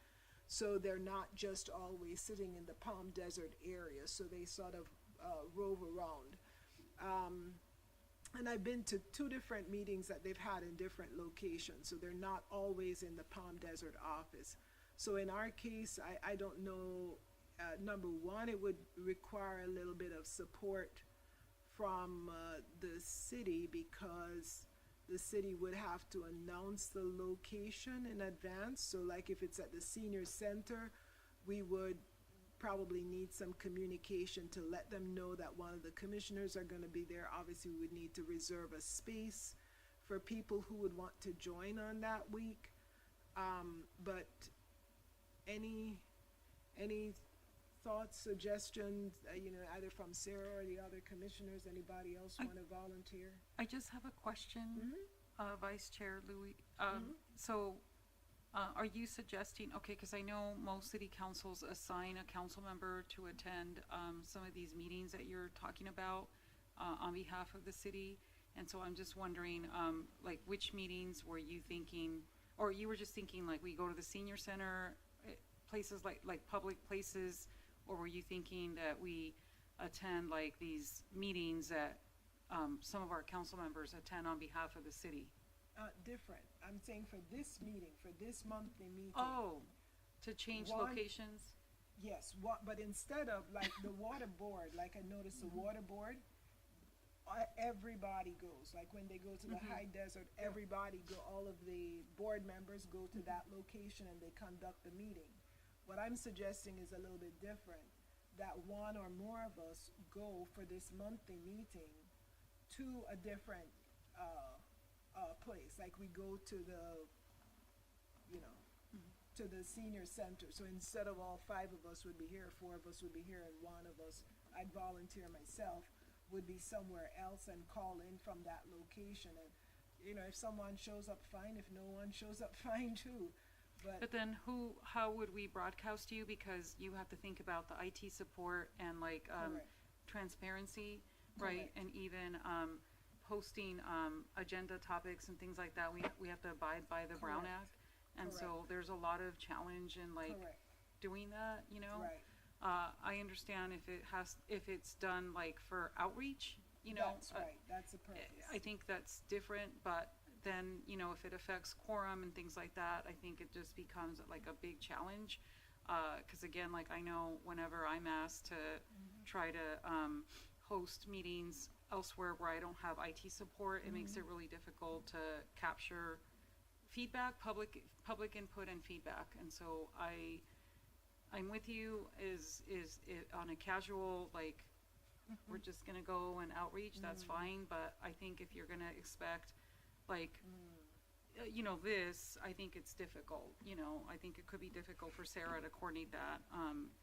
Speaker 4: so they're not just always sitting in the Palm Desert area, so they sort of rove around. And I've been to 2 different meetings that they've had in different locations, so they're not always in the Palm Desert office. So in our case, I don't know, number 1, it would require a little bit of support from the city, because the city would have to announce the location in advance. So like if it's at the senior center, we would probably need some communication to let them know that one of the commissioners are going to be there. Obviously, we would need to reserve a space for people who would want to join on that week. But any thoughts, suggestions, either from Sarah or the other commissioners? Anybody else want to volunteer?
Speaker 1: I just have a question, Vice Chair Louis. So, are you suggesting, okay, because I know most city councils assign a council member to attend some of these meetings that you're talking about on behalf of the city, and so I'm just wondering, like, which meetings were you thinking, or you were just thinking like we go to the senior center, places like public places, or were you thinking that we attend like these meetings that, some of our council members attend on behalf of the city.
Speaker 4: Different. I'm saying for this meeting, for this monthly meeting.
Speaker 1: Oh, to change
Speaker 4: One-
Speaker 1: locations?
Speaker 4: Yes, but instead of like the water board, like I noticed the water board, everybody goes. Like when they go to the high desert, everybody go. All of the board members go to that location and they conduct the meeting. What I'm suggesting is a little bit different. That one or more of us go for this monthly meeting to a different place. Like we go to the, you know, to the senior center. So instead of all 5 of us would be here, 4 of us would be here, and 1 of us, I'd volunteer myself, would be somewhere else and call in from that location. And, you know, if someone shows up, fine. If no one shows up, fine too.
Speaker 1: But then how would we broadcast to you? Because you have to think about the IT support and like,
Speaker 4: Correct.
Speaker 1: transparency, right?
Speaker 4: Correct.
Speaker 1: And even, posting, agenda topics and things like that. We have to abide by the Brown
Speaker 4: Correct.
Speaker 1: Act. And so there's a lot of challenge in like
Speaker 4: Correct.
Speaker 1: doing that, you know?
Speaker 4: Right.
Speaker 1: I understand if it's done like for outreach, you know.
Speaker 4: That's right. That's the purpose.
Speaker 1: I think that's different, but then, you know, if it affects quorum and things like that, I think it just becomes like a big challenge. 'Cause again, like I know whenever I'm asked to try to, host meetings elsewhere where I don't have IT support, it makes it really difficult to capture feedback, public input and feedback. And so I'm with you, is it on a casual, like, we're just gonna go and outreach, that's fine, but I think if you're gonna expect, like, you know, this, I think it's difficult, you know, I think it could be difficult for Sarah to coordinate that,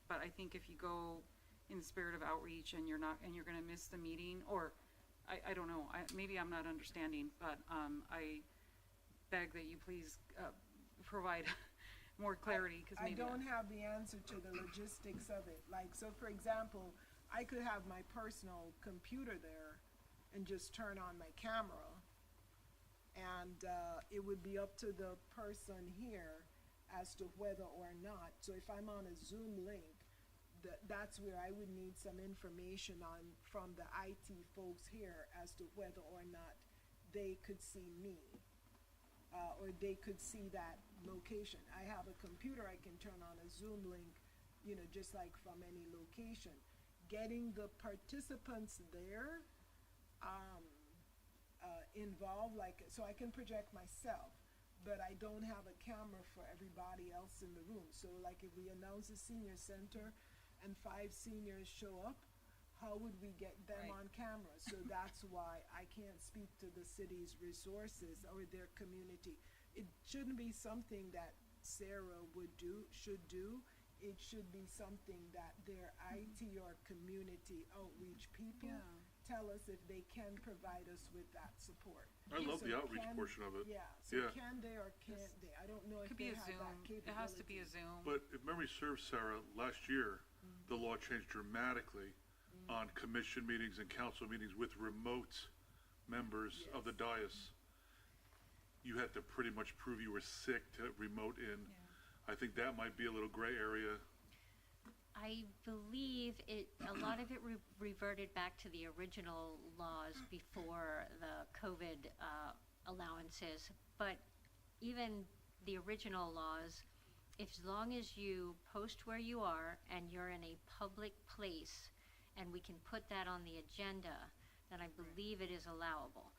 Speaker 1: but I think if you go in the spirit of outreach and you're gonna miss the meeting, or, I don't know, maybe I'm not understanding, but, I beg that you please, provide more clarity, 'cause
Speaker 4: I
Speaker 1: maybe.
Speaker 4: don't have the answer to the logistics of it. Like, so for example, I could have my personal computer there and just turn on my camera. And it would be up to the person here as to whether or not. So if I'm on a Zoom link, that's where I would need some information from the IT folks here as to whether or not they could see me. Or they could see that location. I have a computer, I can turn on a Zoom link, you know, just like from any location. Getting the participants there, involved, like, so I can project myself, but I don't have a camera for everybody else in the room. So like if we announce a senior center and 5 seniors show up, how would we get them
Speaker 1: Right.
Speaker 4: on camera? So that's why I can't speak to the city's resources or their community. It shouldn't be something that Sarah should do. It should be something that their IT or community outreach people
Speaker 1: Yeah.
Speaker 4: tell us if they can provide us with that support.
Speaker 6: I love
Speaker 4: So
Speaker 6: the outreach
Speaker 4: can-
Speaker 6: portion of it.
Speaker 4: Yeah, so
Speaker 6: Yeah.
Speaker 4: can they or can't they? I don't know if
Speaker 1: Could
Speaker 4: they
Speaker 1: be a
Speaker 4: have
Speaker 1: Zoom,
Speaker 4: that capability.
Speaker 1: it has to be a Zoom.
Speaker 6: But if memory serves, Sarah, last year, the law changed dramatically on commission meetings and council meetings with remote members of the dais. You had to pretty much prove you were sick to remote in. I think that might be a little gray area.
Speaker 5: I believe a lot of it reverted back to the original laws before the COVID allowances. But even the original laws, as long as you post where you are and you're in a public place and we can put that on the agenda, then I believe it is allowable.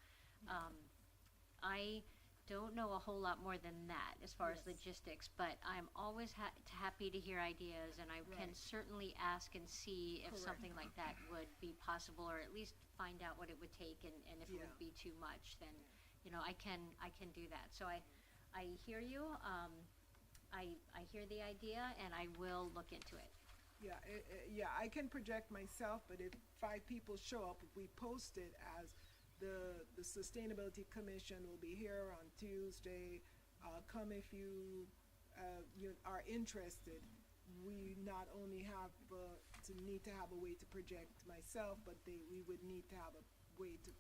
Speaker 5: I don't know a whole lot more than that as far as
Speaker 4: Yes.
Speaker 5: logistics, but I'm always happy to hear ideas, and I can
Speaker 4: Right.
Speaker 5: certainly ask and see if
Speaker 4: Correct.
Speaker 5: something like that would be possible, or at least find out what it would take, and if it
Speaker 4: Yeah.
Speaker 5: would be too much, then, you know, I can do that. So I hear you, I hear the idea, and I will look into it.
Speaker 4: Yeah, yeah, I can project myself, but if 5 people show up, if we post it as the Sustainability Commission will be here on Tuesday, come if you are interested. We not only have need to have a way to project myself, but we would need to have a way to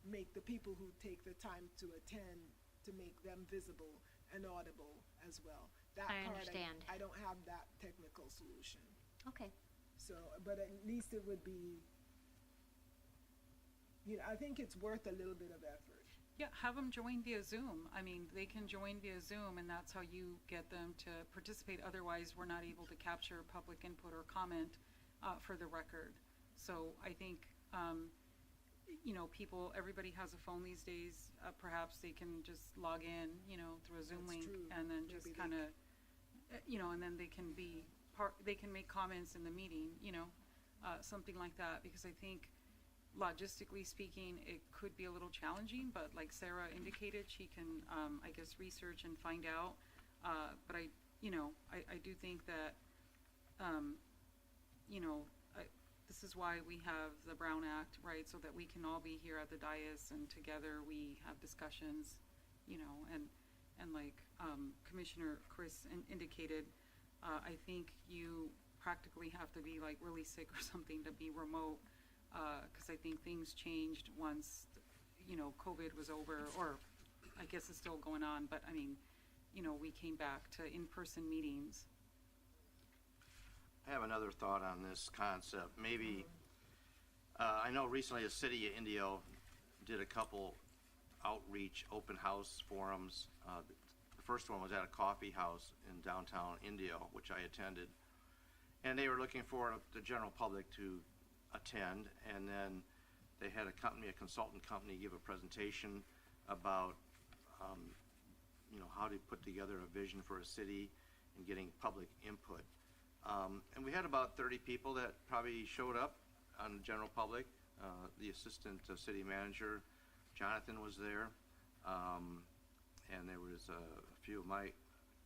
Speaker 4: make the people who take the time to attend, to make them visible and audible as well. That
Speaker 5: I
Speaker 4: part
Speaker 5: understand.
Speaker 4: I don't have that technical solution.
Speaker 5: Okay,
Speaker 4: So, but at least it would be, I think it's worth a little bit of effort.
Speaker 1: Yeah, have them join via Zoom. I mean, they can join via Zoom, and that's how you get them to participate. Otherwise, we're not able to capture public input or comment for the record. So I think, everybody has a phone these days. Perhaps they can just log in, through a Zoom
Speaker 4: That's
Speaker 1: link,
Speaker 4: true.
Speaker 1: and then just
Speaker 4: Maybe they
Speaker 1: kind of, and then they can be they can make comments in the meeting, something like that. Because I think, logistically speaking, it could be a little challenging, but like Sarah indicated, she can, I guess, research and find out. But I do think that, this is why we have the Brown Act, right? So that we can all be here at the dais and together we have discussions, and like Commissioner Chris indicated, I think you practically have to be like really sick or something to be remote. Because I think things changed once, COVID was over, or I guess it's still going on, but I mean, we came back to in-person meetings.
Speaker 3: I have another thought on this concept. Maybe, I know recently the city of Indio did a couple outreach open house forums. The first one was at a coffee house in downtown Indio, which I attended. And they were looking for the general public to attend, and then they had a consultant company, give a presentation about, how to put together a vision for a city and getting public input. And we had about 30 people that probably showed up on the general public. The assistant city manager, Jonathan, was there, and there was a few of my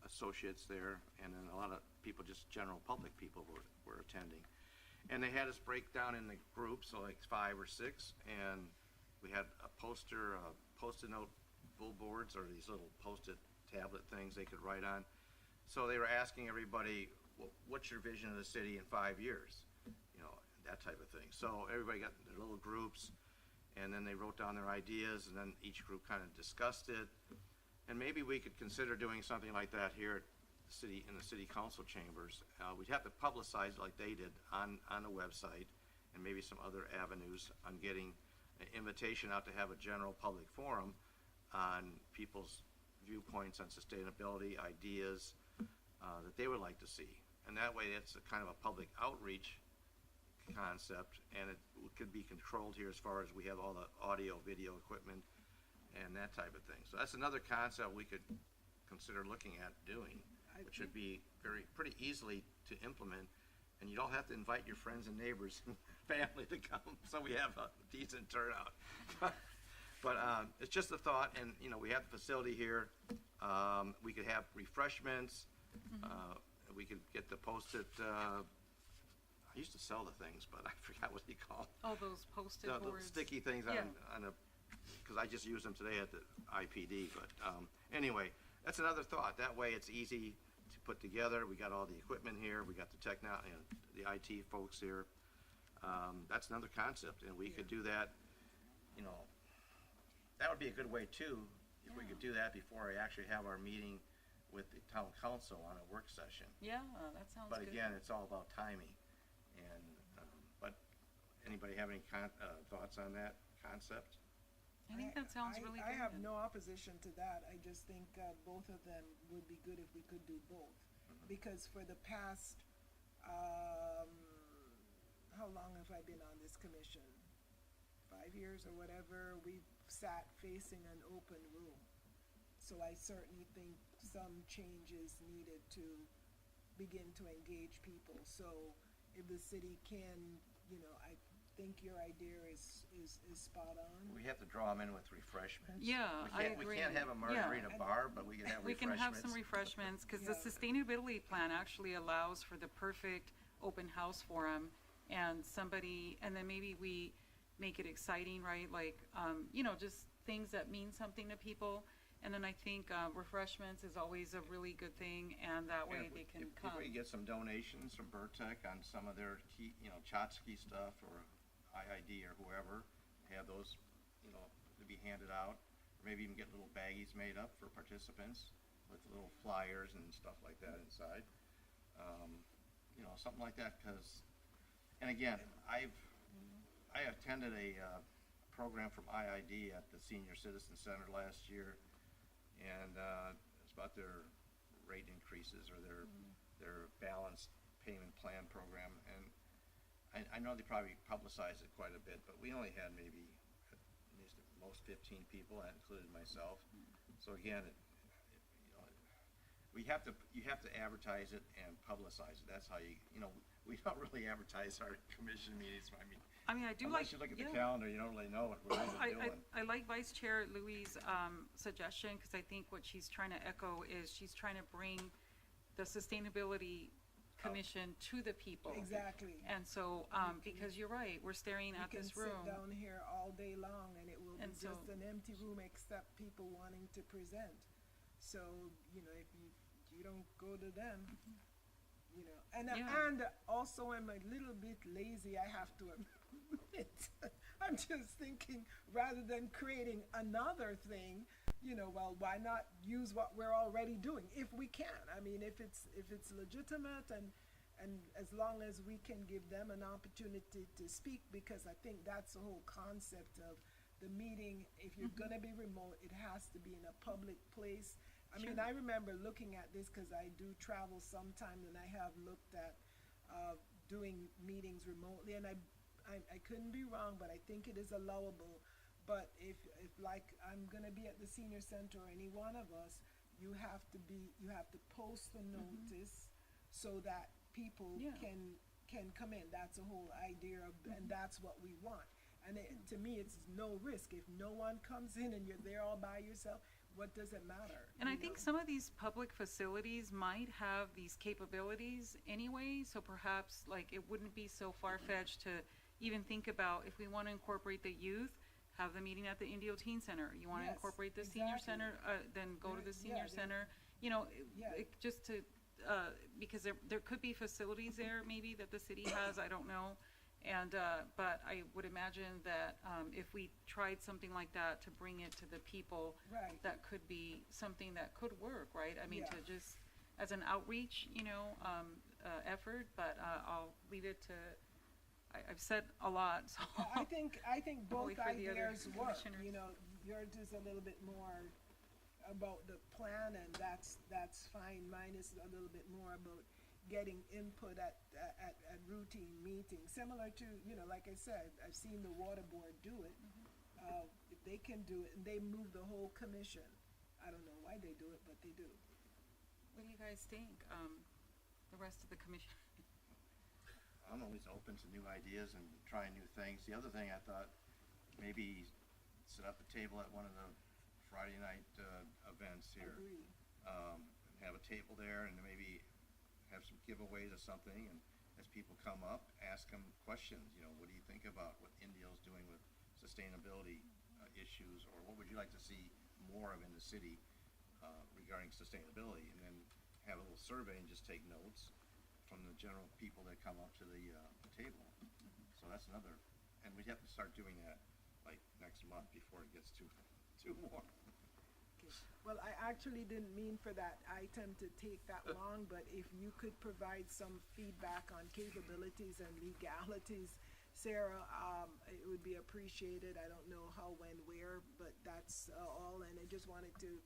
Speaker 3: associates there, and then a lot of people, just general public people, were attending. And they had us break down in the groups, so like 5 or 6, and we had a post-it note billboards, or these little post-it tablet things they could write on. So they were asking everybody, what's your vision of the city in 5 years? That type of thing. So everybody got their little groups, and then they wrote down their ideas, and then each group kind of discussed it. And maybe we could consider doing something like that here at in the city council chambers. We'd have to publicize it like they did on the website, and maybe some other avenues on getting an invitation out to have a general public forum on people's viewpoints on sustainability, ideas that they would like to see. And that way it's a kind of a public outreach concept, and it could be controlled here as far as we have all the audio, video equipment, and that type of thing. So that's another concept we could consider looking at doing, which would be pretty easily to implement, and you don't have to invite your friends and neighbors and family to come, so we have a decent turnout. But it's just a thought, and we have the facility here. We could have refreshments. We could get the post-it. I used to sell the things, but I forgot what they call them.
Speaker 1: Oh, those post-it
Speaker 3: The
Speaker 1: boards.
Speaker 3: sticky things
Speaker 1: Yeah.
Speaker 3: on a, because I just used them today at the IPD. But anyway, that's another thought. That way it's easy to put together. We got all the equipment here. We got the technology, the IT folks here. That's another concept, and we could do that. That would be a good way too, if we could do that before I actually have our meeting with the town council on a work session.
Speaker 1: Yeah, that sounds
Speaker 3: But
Speaker 1: good.
Speaker 3: again, it's all about timing. And, but anybody have any thoughts on that concept?
Speaker 1: I think that sounds really good.
Speaker 4: I have no opposition to that. I just think both of them would be good if we could do both. Because for the past, how long have I been on this commission? 5 years or whatever, we've sat facing an open room. So I certainly think some changes needed to begin to engage people. So if the city can, I think your idea is spot on.
Speaker 3: We have to draw them in with refreshments.
Speaker 1: Yeah, I
Speaker 3: We
Speaker 1: agree.
Speaker 3: can't have a margarita bar, but we can have
Speaker 1: We can
Speaker 3: refreshments.
Speaker 1: have some refreshments, because the
Speaker 4: Yeah.
Speaker 1: sustainability plan actually allows for the perfect open house forum, and then maybe we make it exciting, right? Like, just things that mean something to people. And then I think refreshments is always a really good thing, and that way they can
Speaker 3: If
Speaker 1: come.
Speaker 3: we get some donations from Burtech on some of their key, Chotsky stuff or IID or whoever, have those, to be handed out. Or maybe even get little baggies made up for participants with little flyers and stuff like that inside. Something like that, because And again, I attended a program from IID at the Senior Citizen Center last year, and it's about their rate increases or their balanced payment plan program. And I know they probably publicized it quite a bit, but we only had maybe at least at most 15 people, that included myself. So again, you have to advertise it and publicize it. That's how we don't really advertise our commission meetings.
Speaker 1: I mean, I do like,
Speaker 3: unless you look at the
Speaker 1: yeah.
Speaker 3: calendar, you don't really know what we're really doing.
Speaker 1: I like Vice Chair Louis' suggestion, because I think what she's trying to echo is she's trying to bring the Sustainability Commission to the people.
Speaker 4: Exactly.
Speaker 1: And so, because you're right, we're staring at this room.
Speaker 4: We can sit down here all day long and it will be
Speaker 1: And so-
Speaker 4: just an empty room except people wanting to present. So, if you don't go to them, and
Speaker 1: Yeah.
Speaker 4: and also I'm a little bit lazy, I have to admit. I'm just thinking, rather than creating another thing, well, why not use what we're already doing if we can? I mean, if it's legitimate and as long as we can give them an opportunity to speak, because I think that's the whole concept of the meeting. If you're gonna be remote, it has to be in a public place. I mean, I remember looking at this because I do travel sometimes, and I have looked at doing meetings remotely, and I couldn't be wrong, but I think it is allowable. But if like I'm gonna be at the senior center or any one of us, you have to post the notice so that people
Speaker 1: Yeah.
Speaker 4: can come in. That's the whole idea of, and that's what we want. And to me, it's no risk. If no one comes in and you're there all by yourself, what does it matter?
Speaker 1: And I think some of these public facilities might have these capabilities anyway, so perhaps like it wouldn't be so far-fetched to even think about if we want to incorporate the youth, have the meeting at the Indio Teen Center. You want to
Speaker 4: Yes,
Speaker 1: incorporate the senior
Speaker 4: exactly.
Speaker 1: center, then go to the
Speaker 4: Yeah,
Speaker 1: senior
Speaker 4: they-
Speaker 1: center.
Speaker 4: Yeah.
Speaker 1: Just to, because there could be facilities there maybe that the city has, I don't know. And, but I would imagine that if we tried something like that to bring it to the people,
Speaker 4: Right.
Speaker 1: that could be something that could work, right? I mean,
Speaker 4: Yeah.
Speaker 1: to just, as an outreach, effort, but I'll leave it to, I've said a lot, so.
Speaker 4: I think both
Speaker 1: Wait for the other
Speaker 4: ideas work.
Speaker 1: commissioners.
Speaker 4: Yours is a little bit more about the plan, and that's fine. Mine is a little bit more about getting input at routine meetings, similar to, like I said, I've seen the water board do it. If they can do it, and they move the whole commission. I don't know why they do it, but they do.
Speaker 1: What do you guys think, the rest of the commission?
Speaker 3: I'm always open to new ideas and trying new things. The other thing I thought, maybe set up a table at one of the Friday night events here.
Speaker 4: Agree.
Speaker 3: And have a table there and maybe have some giveaways or something, and as people come up, ask them questions. What do you think about what Indio's doing with sustainability issues, or what would you like to see more of in the city regarding sustainability? And then have a little survey and just take notes from the general people that come up to the table. So that's another, and we'd have to start doing that like next month before it gets too warm.
Speaker 4: Okay. Well, I actually didn't mean for that item to take that long, but if you could provide some feedback on capabilities and legalities, Sarah, it would be appreciated. I don't know how, when, where, but that's all, and I just wanted to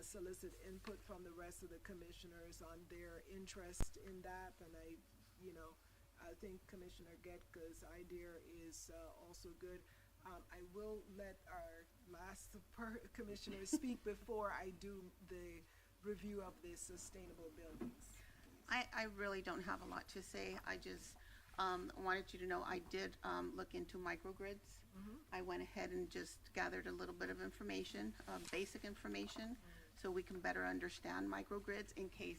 Speaker 4: solicit input from the rest of the commissioners on their interest in that, and I think Commissioner Getka's idea is also good. I will let our last commissioner speak before I do the review of the sustainable buildings.
Speaker 7: I really don't have a lot to say. I just wanted you to know I did look into microgrids. I went ahead and just gathered a little bit of information, basic information, so we can better understand microgrids in case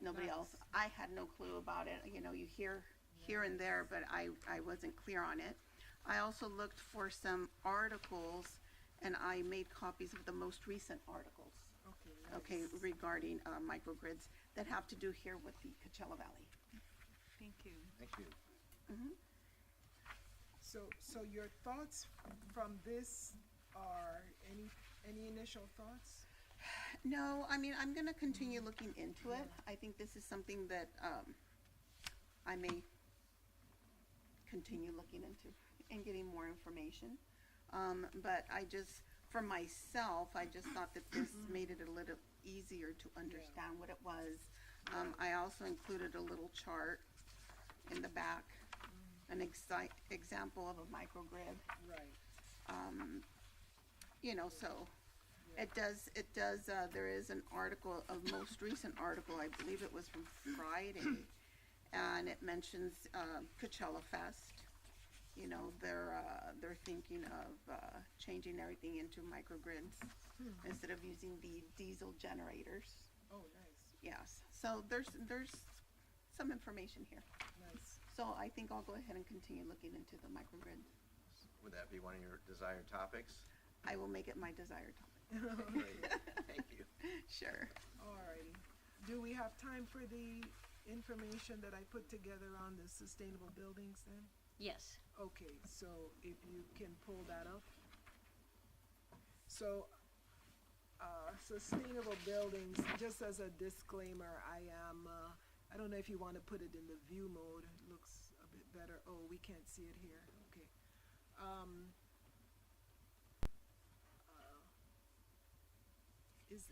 Speaker 7: nobody else. I had no clue about it. You hear here and there, but I wasn't clear on it. I also looked for some articles, and I made copies of the most recent articles. Okay, regarding microgrids that have to do here with the Coachella Valley.
Speaker 1: Thank you.
Speaker 3: Thank you.
Speaker 4: So your thoughts from this are any initial thoughts?
Speaker 7: No, I mean, I'm gonna continue looking into it. I think this is something that, I may continue looking into and getting more information. But I just, for myself, I just thought that this made it a little easier to understand what it was. I also included a little chart in the back, an example of a microgrid.
Speaker 4: Right.
Speaker 7: You know, so it does, there is an article, a most recent article, I believe it was from Friday, and it mentions, Coachella Fest. You know, they're thinking of, changing everything into microgrids instead of using the diesel generators.
Speaker 4: Oh, nice,
Speaker 7: Yes, so there's some information here.
Speaker 4: nice.
Speaker 7: So I think I'll go ahead and continue looking into the microgrid.
Speaker 3: Would that be one of your desired topics?
Speaker 7: I will make it my desired topic.
Speaker 3: Thank you.
Speaker 7: Sure.
Speaker 4: Alrighty. Do we have time for the information that I put together on the sustainable buildings then?
Speaker 5: Yes.
Speaker 4: Okay, so if you can pull that up. So, sustainable buildings, just as a disclaimer, I don't know if you wanna put it in the view mode, it looks a bit better. Oh, we can't see it here, okay.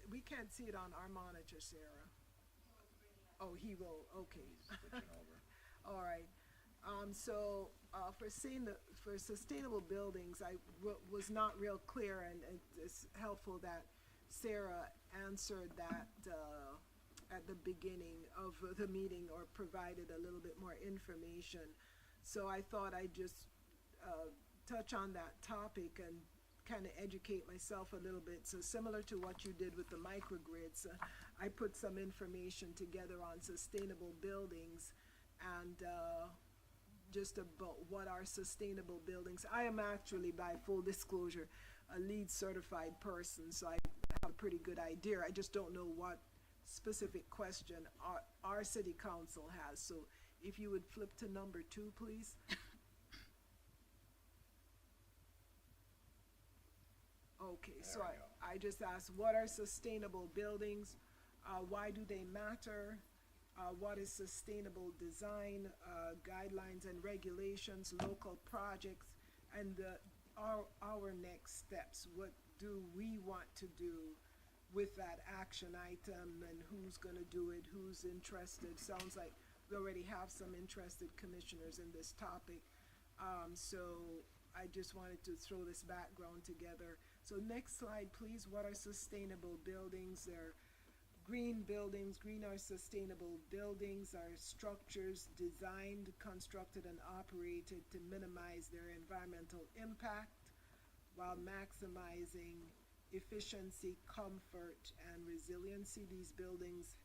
Speaker 4: We can't see it on our monitor, Sarah. Oh, he will, okay. All right. For sustainable buildings, I was not real clear, and it's helpful that Sarah answered that at the beginning of the meeting, or provided a little bit more information. So I thought I'd just touch on that topic and kind of educate myself a little bit. So similar to what you did with the microgrids, I put some information together on sustainable buildings and just about what are sustainable buildings. I am actually, by full disclosure, a LEED certified person, so I have a pretty good idea. I just don't know what specific question our city council has. So if you would flip to number 2, please. Okay, so I just asked, what are sustainable buildings? Why do they matter? What is sustainable design, guidelines and regulations, local projects, and our next steps? What do we want to do with that action item, and who's gonna do it, who's interested? Sounds like we already have some interested commissioners in this topic. So I just wanted to throw this background together. So next slide, please. What are sustainable buildings? They're green buildings. Green are sustainable buildings, are structures designed, constructed, and operated to minimize their environmental impact while maximizing efficiency, comfort, and resiliency. These buildings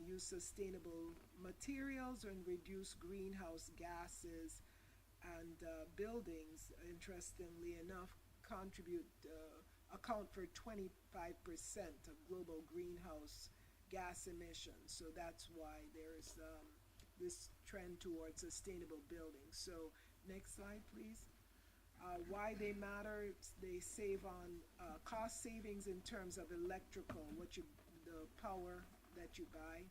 Speaker 4: use sustainable materials and reduce greenhouse gases, and buildings, interestingly enough, account for 25% of global greenhouse gas emissions. So that's why there's this trend towards sustainable buildings. So next slide, please. Why they matter: they save on cost savings in terms of electrical, the power that you buy,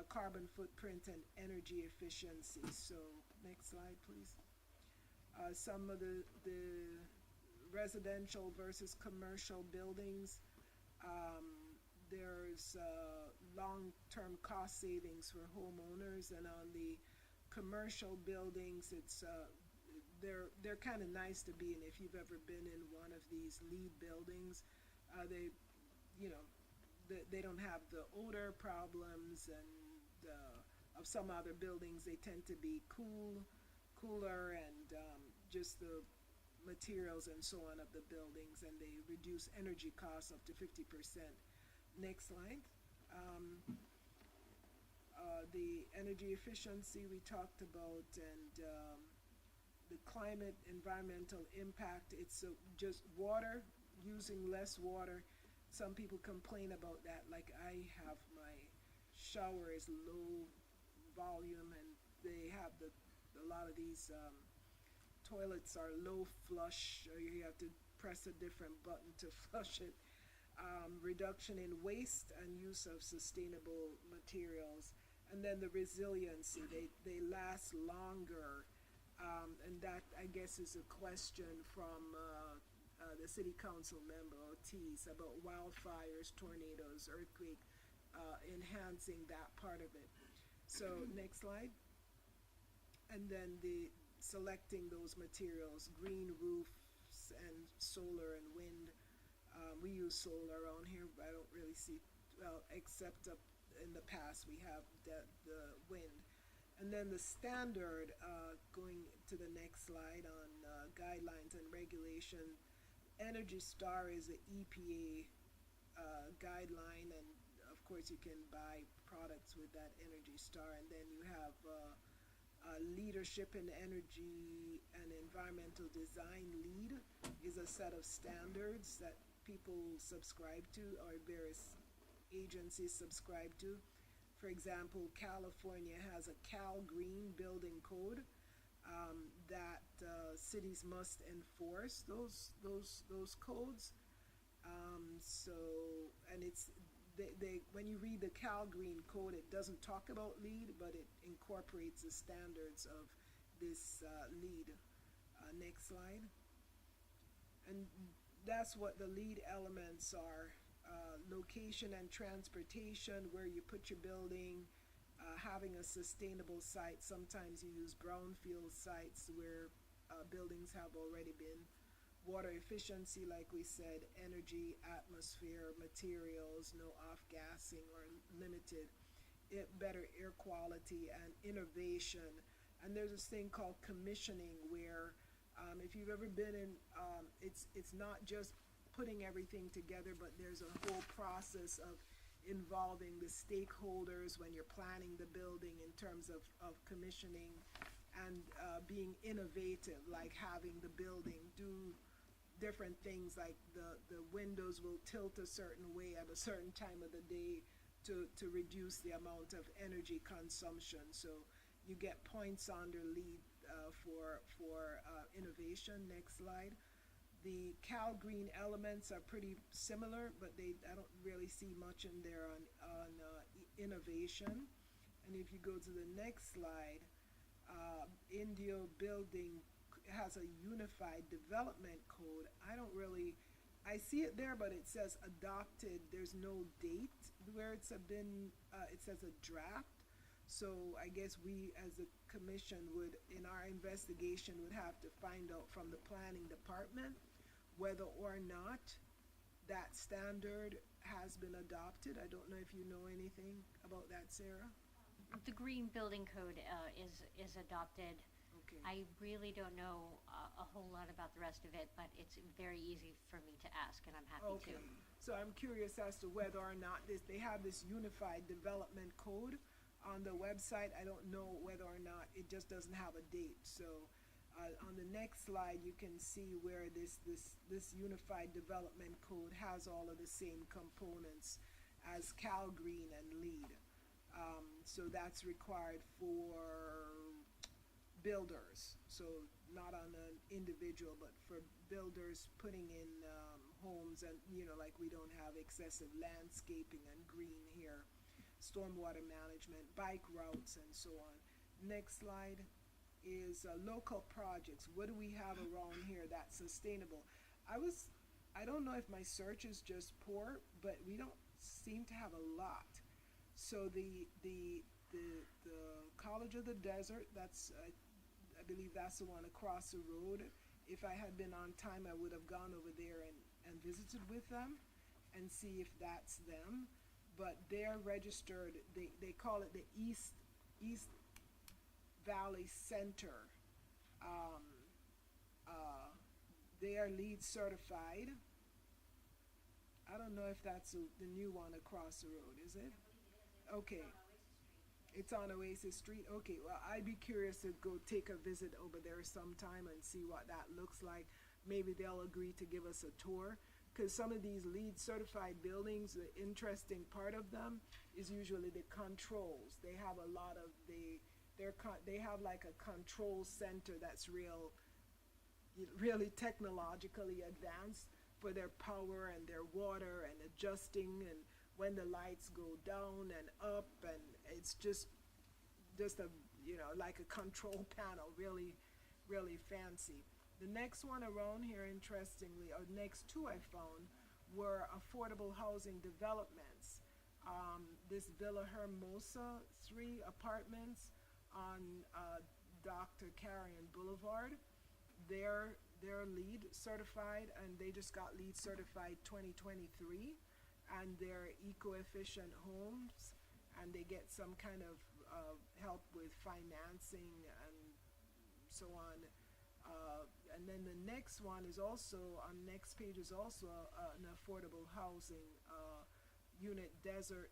Speaker 4: carbon footprint, and energy efficiency. So next slide, please. Some of the residential versus commercial buildings, there's long-term cost savings for homeowners, and on the commercial buildings, it's they're kind of nice to be in. If you've ever been in one of these LEED buildings, they don't have the odor problems, and of some other buildings, they tend to be cooler, and just the materials and so on of the buildings, and they reduce energy costs up to 50%. Next slide. The energy efficiency we talked about, and the climate environmental impact. It's just water, using less water. Some people complain about that, like I have my shower is low volume, and they have a lot of these toilets are low flush, or you have to press a different button to flush it. Reduction in waste and use of sustainable materials. And then the resiliency, they last longer And that, I guess, is a question from the city council member Ortiz about wildfires, tornadoes, earthquake, enhancing that part of it. So, next slide. And then selecting those materials, green roofs and solar and wind. We use solar around here, but I don't really see, well, except up in the past we have the wind. And then the standard, going to the next slide on guidelines and regulation. Energy Star is an EPA guideline, and of course you can buy products with that Energy Star. And then you have Leadership in Energy and Environmental Design LEED is a set of standards that people subscribe to, or various agencies subscribe to. For example, California has a Cal Green Building Code that cities must enforce those codes. And it's when you read the Cal Green Code, it doesn't talk about LEED, but it incorporates the standards of this LEED. Next slide. And that's what the LEED elements are. Location and transportation, where you put your building, having a sustainable site. Sometimes you use brownfield sites where buildings have already been. Water efficiency, like we said, energy, atmosphere, materials, no off-gassing or limited, better air quality, and innovation. And there's this thing called commissioning where if you've ever been in, it's not just putting everything together, but there's a whole process of involving the stakeholders when you're planning the building in terms of commissioning and being innovative, like having the building do different things, like the windows will tilt a certain way at a certain time of the day to reduce the amount of energy consumption. So you get points under LEED for innovation. Next slide. The Cal Green elements are pretty similar, but I don't really see much in there on innovation. And if you go to the next slide, Indio Building has a unified development code. I see it there, but it says adopted. There's no date where it says a draft. So I guess we as a commission would, in our investigation, would have to find out from the planning department whether or not that standard has been adopted. I don't know if you know anything about that, Sarah?
Speaker 5: The Green Building Code is adopted.
Speaker 4: Okay.
Speaker 5: I really don't know a whole lot about the rest of it, but it's very easy for me to ask, and I'm happy to.
Speaker 4: Okay, so I'm curious as to whether or not they have this unified development code on the website. I don't know whether or not it just doesn't have a date. So on the next slide, you can see where this unified development code has all of the same components as Cal Green and LEED. So that's required for builders, so not on an individual, but for builders putting in homes, and like we don't have excessive landscaping and green here, stormwater management, bike routes, and so on. Next slide is local projects. What do we have around here that's sustainable? I don't know if my search is just poor, but we don't seem to have a lot. So the College of the Desert, that's I believe that's the one across the road. If I had been on time, I would have gone over there and visited with them and see if that's them. But they're registered, they call it the East Valley Center. They are LEED certified. I don't know if that's the new one across the road, is it? Okay. It's on Oasis Street? Okay, well, I'd be curious to go take a visit over there sometime and see what that looks like. Maybe they'll agree to give us a tour. Because some of these LEED certified buildings, the interesting part of them is usually the controls. They have a lot of they have like a control center that's really technologically advanced for their power and their water and adjusting and when the lights go down and up, and it's just a like a control panel, really really fancy. The next one around here, interestingly, or next two I found, were affordable housing developments. This Villa Hermosa, 3 apartments on Dr. Carrion Boulevard. They're LEED certified, and they just got LEED certified 2023, and they're eco-efficient homes, and they get some kind of help with financing and so on. And then the next one is also, on next page is also an affordable housing unit, Desert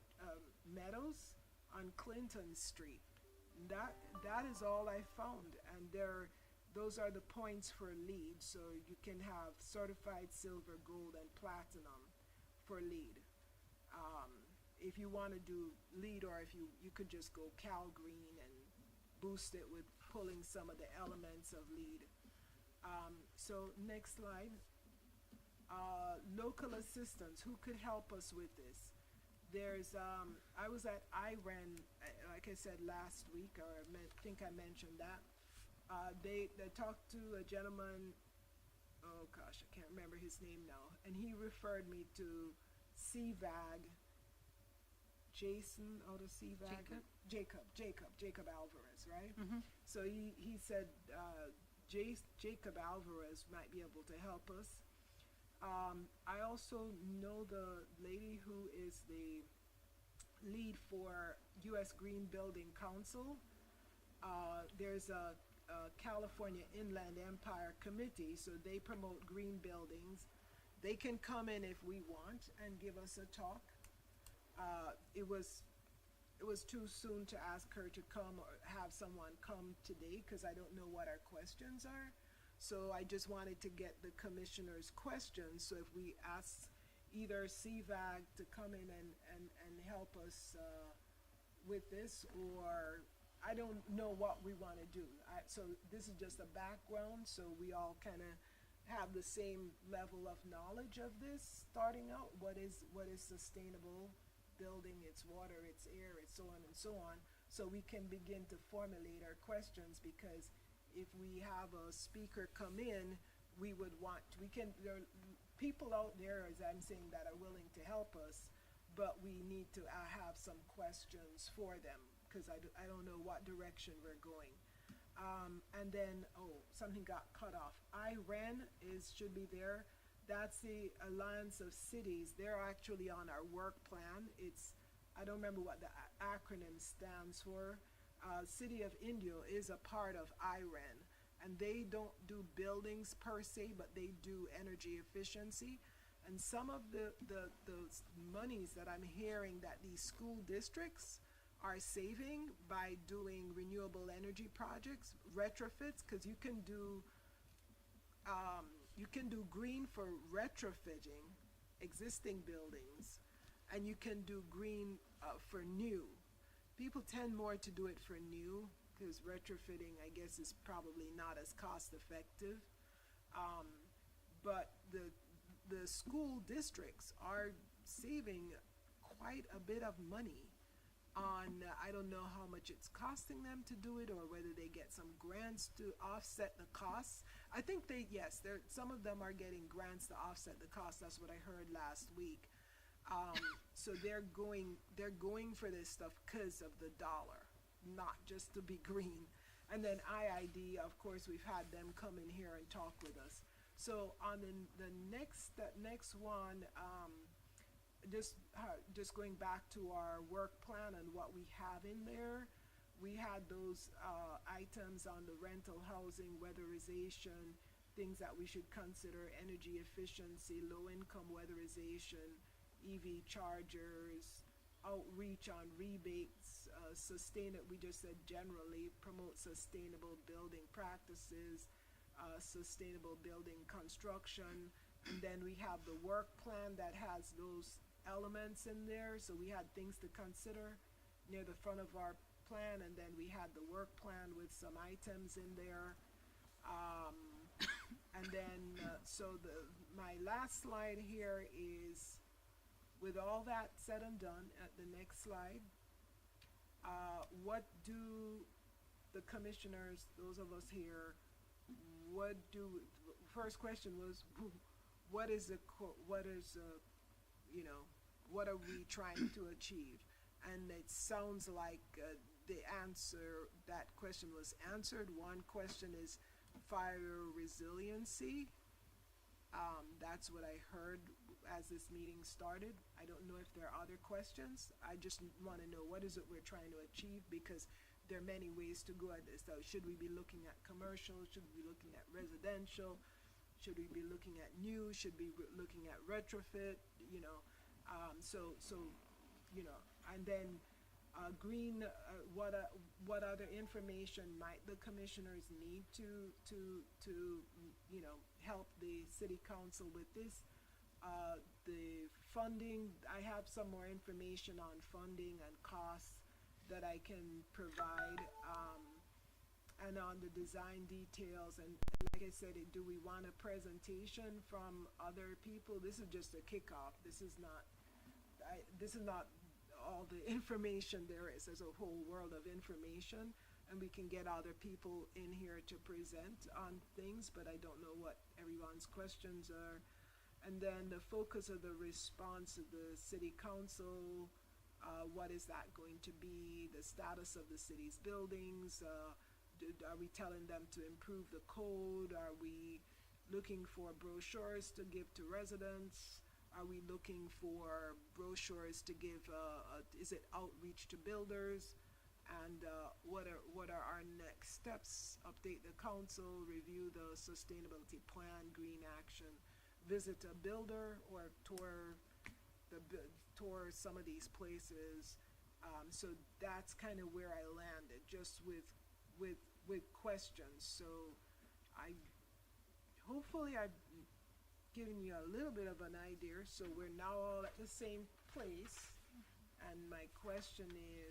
Speaker 4: Meadows on Clinton Street. That is all I found, and those are the points for LEED, so you can have certified silver, gold, and platinum for LEED. If you want to do LEED, or if you could just go Cal Green and boost it with pulling some of the elements of LEED. So next slide. Local assistance, who could help us with this? There's, I was at IREN, like I said, last week, or think I mentioned that. They talked to a gentleman, oh gosh, I can't remember his name now, and he referred me to CVAG, Jason, out of CVAG? Jacob Alvarez, right? So he said Jacob Alvarez might be able to help us. I also know the lady who is the lead for U.S. Green Building Council. There's a California Inland Empire Committee, so they promote green buildings. They can come in if we want and give us a talk. It was too soon to ask her to come or have someone come today, because I don't know what our questions are. So I just wanted to get the commissioner's questions, so if we ask either CVAG to come in and help us with this, or I don't know what we want to do. So this is just a background, so we all kind of have the same level of knowledge of this starting out. What is sustainable building, its water, its air, its so on and so on, so we can begin to formulate our questions, because if we have a speaker come in, we would want, there are people out there, as I'm saying, that are willing to help us, but we need to have some questions for them, because I don't know what direction we're going. And then, something got cut off. IREN should be there. That's the Alliance of Cities. They're actually on our work plan. I don't remember what the acronym stands for. City of Indio is a part of IREN, and they don't do buildings per se, but they do energy efficiency. And some of the monies that I'm hearing that these school districts are saving by doing renewable energy projects, retrofits, because you can do green for retrofitting existing buildings, and you can do green for new. People tend more to do it for new, because retrofitting, I guess, is probably not as cost effective. But the school districts are saving quite a bit of money on, I don't know how much it's costing them to do it, or whether they get some grants to offset the costs. I think some of them are getting grants to offset the cost. That's what I heard last week. So they're going for this stuff because of the dollar, not just to be green. And then IID, of course, we've had them come in here and talk with us. So on the next one, just going back to our work plan and what we have in there, we had those items on the rental housing, weatherization, things that we should consider: energy efficiency, low-income weatherization, EV chargers, outreach on rebates, we just said generally promote sustainable building practices, sustainable building construction. And then we have the work plan that has those elements in there. So we had things to consider near the front of our plan, and then we had the work plan with some items in there. And then, my last slide here is, with all that said and done, at the next slide, what do the commissioners, those of us here, first question was, what is what are we trying to achieve? And it sounds like that question was answered. One question is fire resiliency. That's what I heard as this meeting started. I don't know if there are other questions. I just want to know what is it we're trying to achieve, because there are many ways to go at this. So should we be looking at commercial? Should we be looking at residential? Should we be looking at new? Should we be looking at retrofit? And then green. What other information might the commissioners need to help the city council with this? The funding. I have some more information on funding and costs that I can provide, and on the design details. And like I said, do we want a presentation from other people? This is just a kickoff. This is not all the information there is. There's a whole world of information, and we can get other people in here to present on things, but I don't know what everyone's questions are. And then the focus of the response of the city council, what is that going to be? The status of the city's buildings, are we telling them to improve the code? Are we looking for brochures to give to residents? Are we looking for brochures to give, is it outreach to builders? And what are our next steps? Update the council, review the sustainability plan, green action, visit a builder, or tour some of these places. So that's kind of where I landed, just with questions. So hopefully I've given you a little bit of an idea. So we're now all at the same place, and my question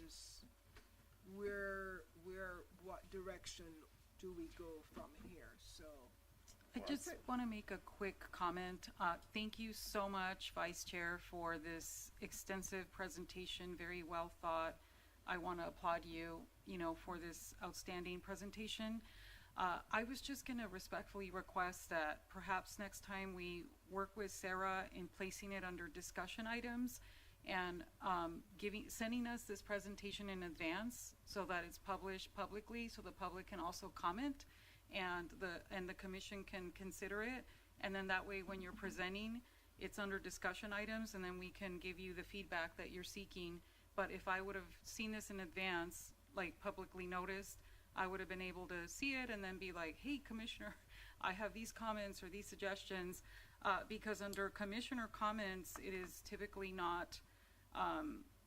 Speaker 4: is, what direction do we go from here? So
Speaker 1: I just want to make a quick comment. Thank you so much, Vice Chair, for this extensive presentation, very well thought. I want to applaud you, for this outstanding presentation. I was just going to respectfully request that perhaps next time we work with Sarah in placing it under discussion items and sending us this presentation in advance so that it's published publicly, so the public can also comment and the commission can consider it. And then that way, when you're presenting, it's under discussion items, and then we can give you the feedback that you're seeking. But if I would have seen this in advance, like publicly noticed, I would have been able to see it and then be like, hey, Commissioner, I have these comments or these suggestions, because under Commissioner comments, it is typically not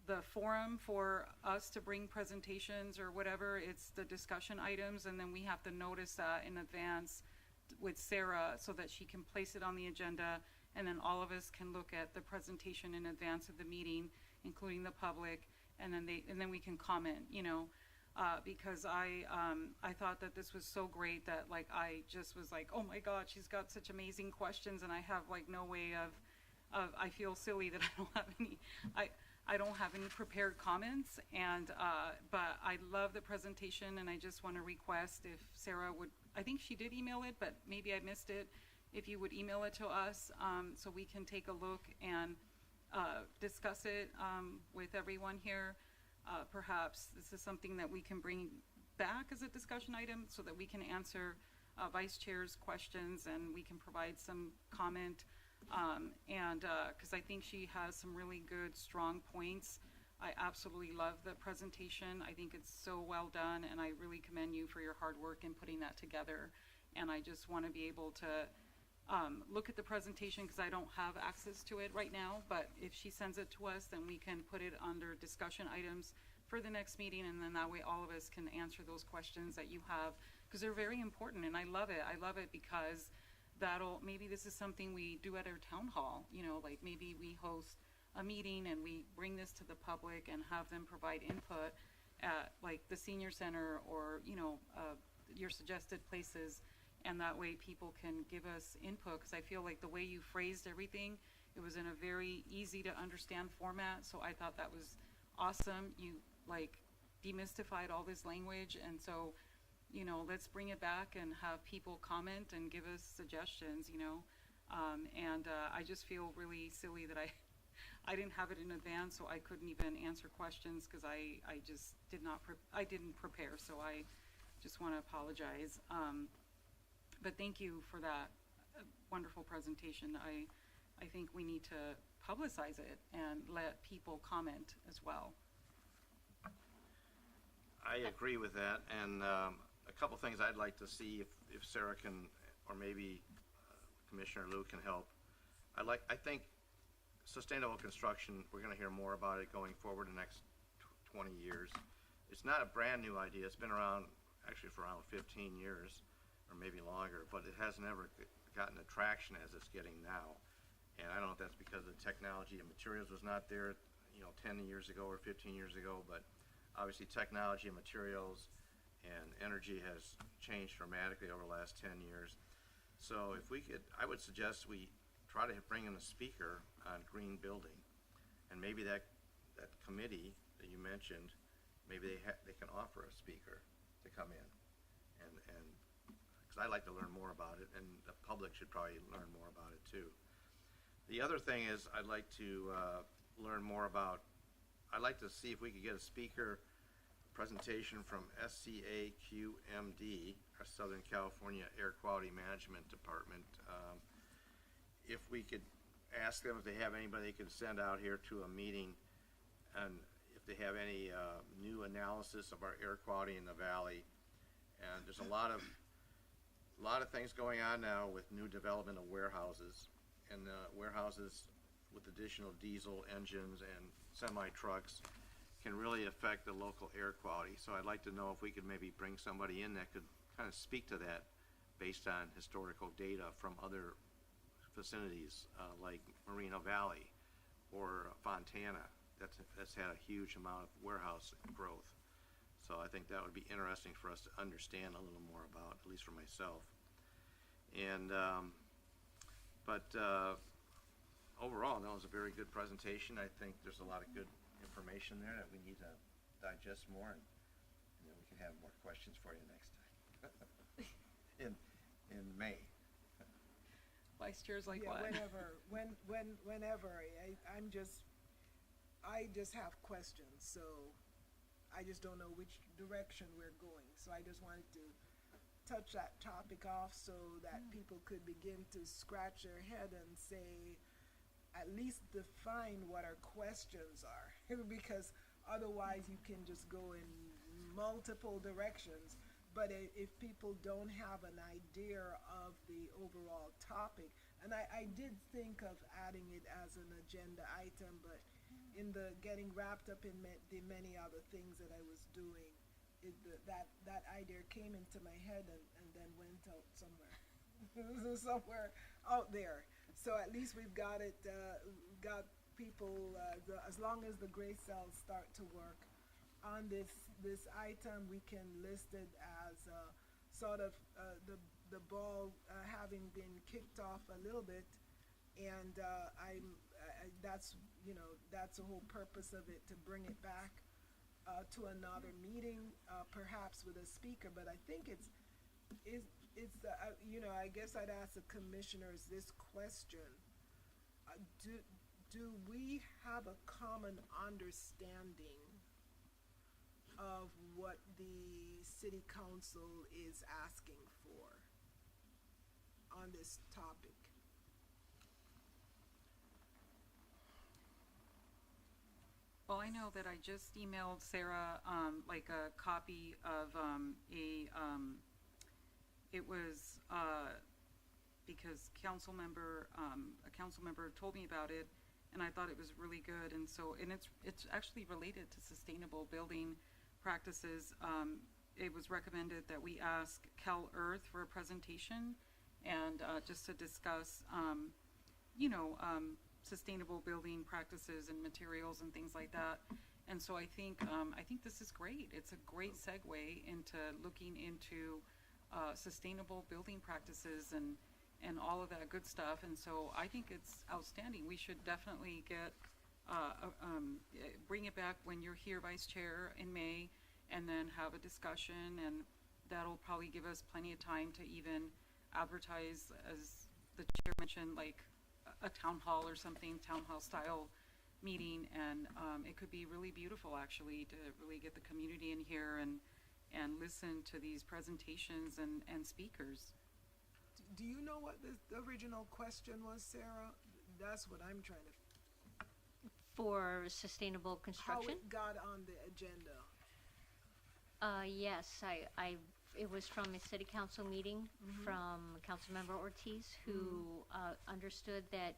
Speaker 1: the forum for us to bring presentations or whatever. It's the discussion items, and then we have to notice that in advance with Sarah so that she can place it on the agenda, and then all of us can look at the presentation in advance of the meeting, including the public, and then we can comment, because I thought that this was so great that I just was like, oh my God, she's got such amazing questions, and I have no way of I feel silly that I don't have any prepared comments, and but I love the presentation, and I just want to request if Sarah would, I think she did email it, but maybe I missed it, if you would email it to us so we can take a look and discuss it with everyone here. Perhaps this is something that we can bring back as a discussion item so that we can answer Vice Chair's questions and we can provide some comment. Because I think she has some really good, strong points. I absolutely love the presentation. I think it's so well done, and I really commend you for your hard work in putting that together. And I just want to be able to look at the presentation because I don't have access to it right now, but if she sends it to us, then we can put it under discussion items for the next meeting, and then that way all of us can answer those questions that you have, because they're very important, and I love it. I love it because maybe this is something we do at our town hall, maybe we host a meeting and we bring this to the public and have them provide input at the senior center or, your suggested places, and that way people can give us input, because I feel like the way you phrased everything, it was in a very easy to understand format, so I thought that was awesome. You demystified all this language, and so you know, let's bring it back and have people comment and give us suggestions, you know. I just feel really silly that I didn't have it in advance, so I couldn't even answer questions because I just I didn't prepare, so I just want to apologize. But thank you for that wonderful presentation. I think we need to publicize it and let people comment as well.
Speaker 3: I agree with that, and a couple things I'd like to see if Sarah can, or maybe Commissioner Liu can help. I think sustainable construction, we're gonna hear more about it going forward the next 20 years. It's not a brand new idea. It's been around, actually for around 15 years, or maybe longer, but it has never gotten the traction as it's getting now. And I don't know if that's because the technology and materials was not there, you know, 10 years ago or 15 years ago, but obviously technology and materials and energy has changed dramatically over the last 10 years. So if we could, I would suggest we try to bring in a speaker on green building, and maybe that committee that you mentioned, maybe they can offer a speaker to come in, and because I'd like to learn more about it, and the public should probably learn more about it too. The other thing is I'd like to learn more about. I'd like to see if we could get a speaker presentation from SCAQMD, our Southern California Air Quality Management Department. If we could ask them if they have anybody they could send out here to a meeting, and if they have any new analysis of our air quality in the valley. And there's a lot of things going on now with new development of warehouses, and warehouses with additional diesel engines and semi-trucks can really affect the local air quality. So I'd like to know if we could maybe bring somebody in that could kind of speak to that based on historical data from other vicinities like Moreno Valley or Fontana. That's had a huge amount of warehouse growth. So I think that would be interesting for us to understand a little more about, at least for myself. And overall, that was a very good presentation. I think there's a lot of good information there that we need to digest more, and then we can have more questions for you next time in May.
Speaker 1: Vice Chair's like,
Speaker 4: Yeah,
Speaker 1: what?
Speaker 4: whenever, I just have questions, so I just don't know which direction we're going. So I just wanted to touch that topic off so that people could begin to scratch their head and say, at least define what our questions are, because otherwise you can just go in multiple directions. But if people don't have an idea of the overall topic, and I did think of adding it as an agenda item, but in the getting wrapped up in the many other things that I was doing, that idea came into my head and then went out somewhere, somewhere out there. So at least we've got it, got people, as long as the gray cells start to work on this item, we can list it as sort of the ball having been kicked off a little bit, and that's the whole purpose of it, to bring it back to another meeting, perhaps with a speaker. But I think it's I guess I'd ask the commissioners this question: do we have a common understanding of what the city council is asking for on this topic?
Speaker 1: Well, I know that I just emailed Sarah, like a copy of, it was, because a council member told me about it, and I thought it was really good, and so, and it's actually related to sustainable building practices. It was recommended that we ask CalEarth for a presentation, and just to discuss, sustainable building practices and materials and things like that. And so I think this is great. It's a great segue into looking into sustainable building practices and all of that good stuff. And so I think it's outstanding. We should definitely bring it back when you're here, Vice Chair, in May, and then have a discussion, and that'll probably give us plenty of time to even advertise, as the chair mentioned, like a town hall or something, town hall style meeting, and it could be really beautiful actually to really get the community in here and listen to these presentations and speakers.
Speaker 4: Do you know what the original question was, Sarah? That's what I'm trying to,
Speaker 5: For sustainable
Speaker 4: how
Speaker 5: construction?
Speaker 4: it got on the agenda.
Speaker 5: Yes, it was from a city council meeting from Councilmember Ortiz, who understood that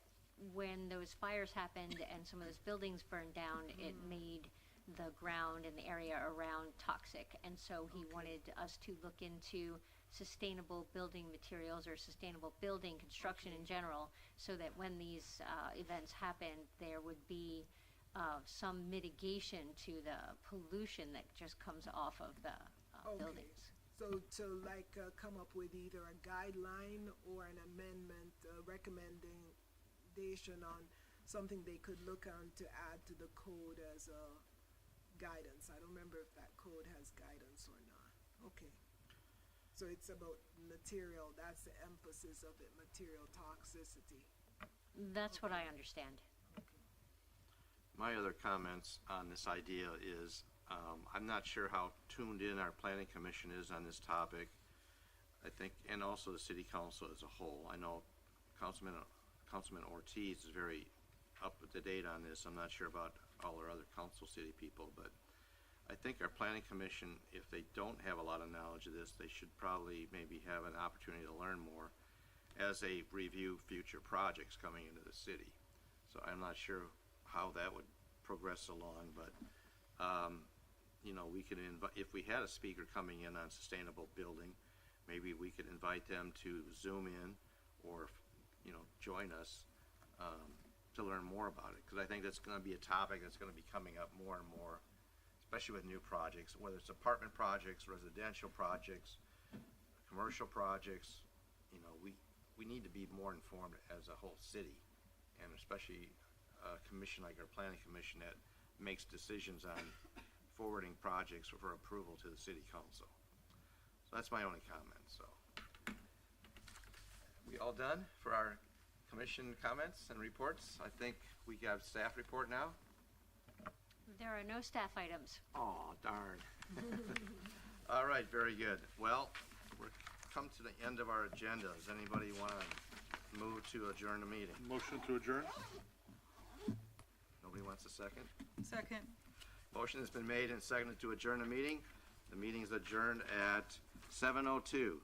Speaker 5: when those fires happened and some of those buildings burned down, it made the ground and the area around toxic. And so he wanted us to look into sustainable building materials or sustainable building construction in general, so that when these events happen, there would be some mitigation to the pollution that just comes off of the buildings.
Speaker 4: So to like come up with either a guideline or an amendment, recommendation on something they could look on to add to the code as a guidance. I don't remember if that code has guidance or not. Okay. So it's about material, that's the emphasis of it, material toxicity.
Speaker 5: That's what I understand.
Speaker 3: My other comments on this idea is, I'm not sure how tuned in our planning commission is on this topic. I think, and also the city council as a whole. I know Councilman Ortiz is very up to date on this. I'm not sure about all our other council city people, but I think our planning commission, if they don't have a lot of knowledge of this, they should probably maybe have an opportunity to learn more as they review future projects coming into the city. So I'm not sure how that would progress along, but you know, we could invite, if we had a speaker coming in on sustainable building, maybe we could invite them to Zoom in or, you know, join us to learn more about it, because I think that's going to be a topic that's going to be coming up more and more, especially with new projects, whether it's apartment projects, residential projects, commercial projects. You know, we need to be more informed as a whole city, and especially a commission like our planning commission that makes decisions on forwarding projects for approval to the city council. So that's my only comment. So we all done for our commission comments and reports? I think we got staff report now.
Speaker 5: There are no staff items.
Speaker 3: Oh, darn. All right, very good. Well, we're come to the end of our agenda. Does anybody want to move to adjourn the meeting?
Speaker 6: Motion to adjourn?
Speaker 3: Nobody wants a second?
Speaker 1: Second.
Speaker 3: Motion has been made and seconded to adjourn the meeting. The meeting is adjourned at 7:02.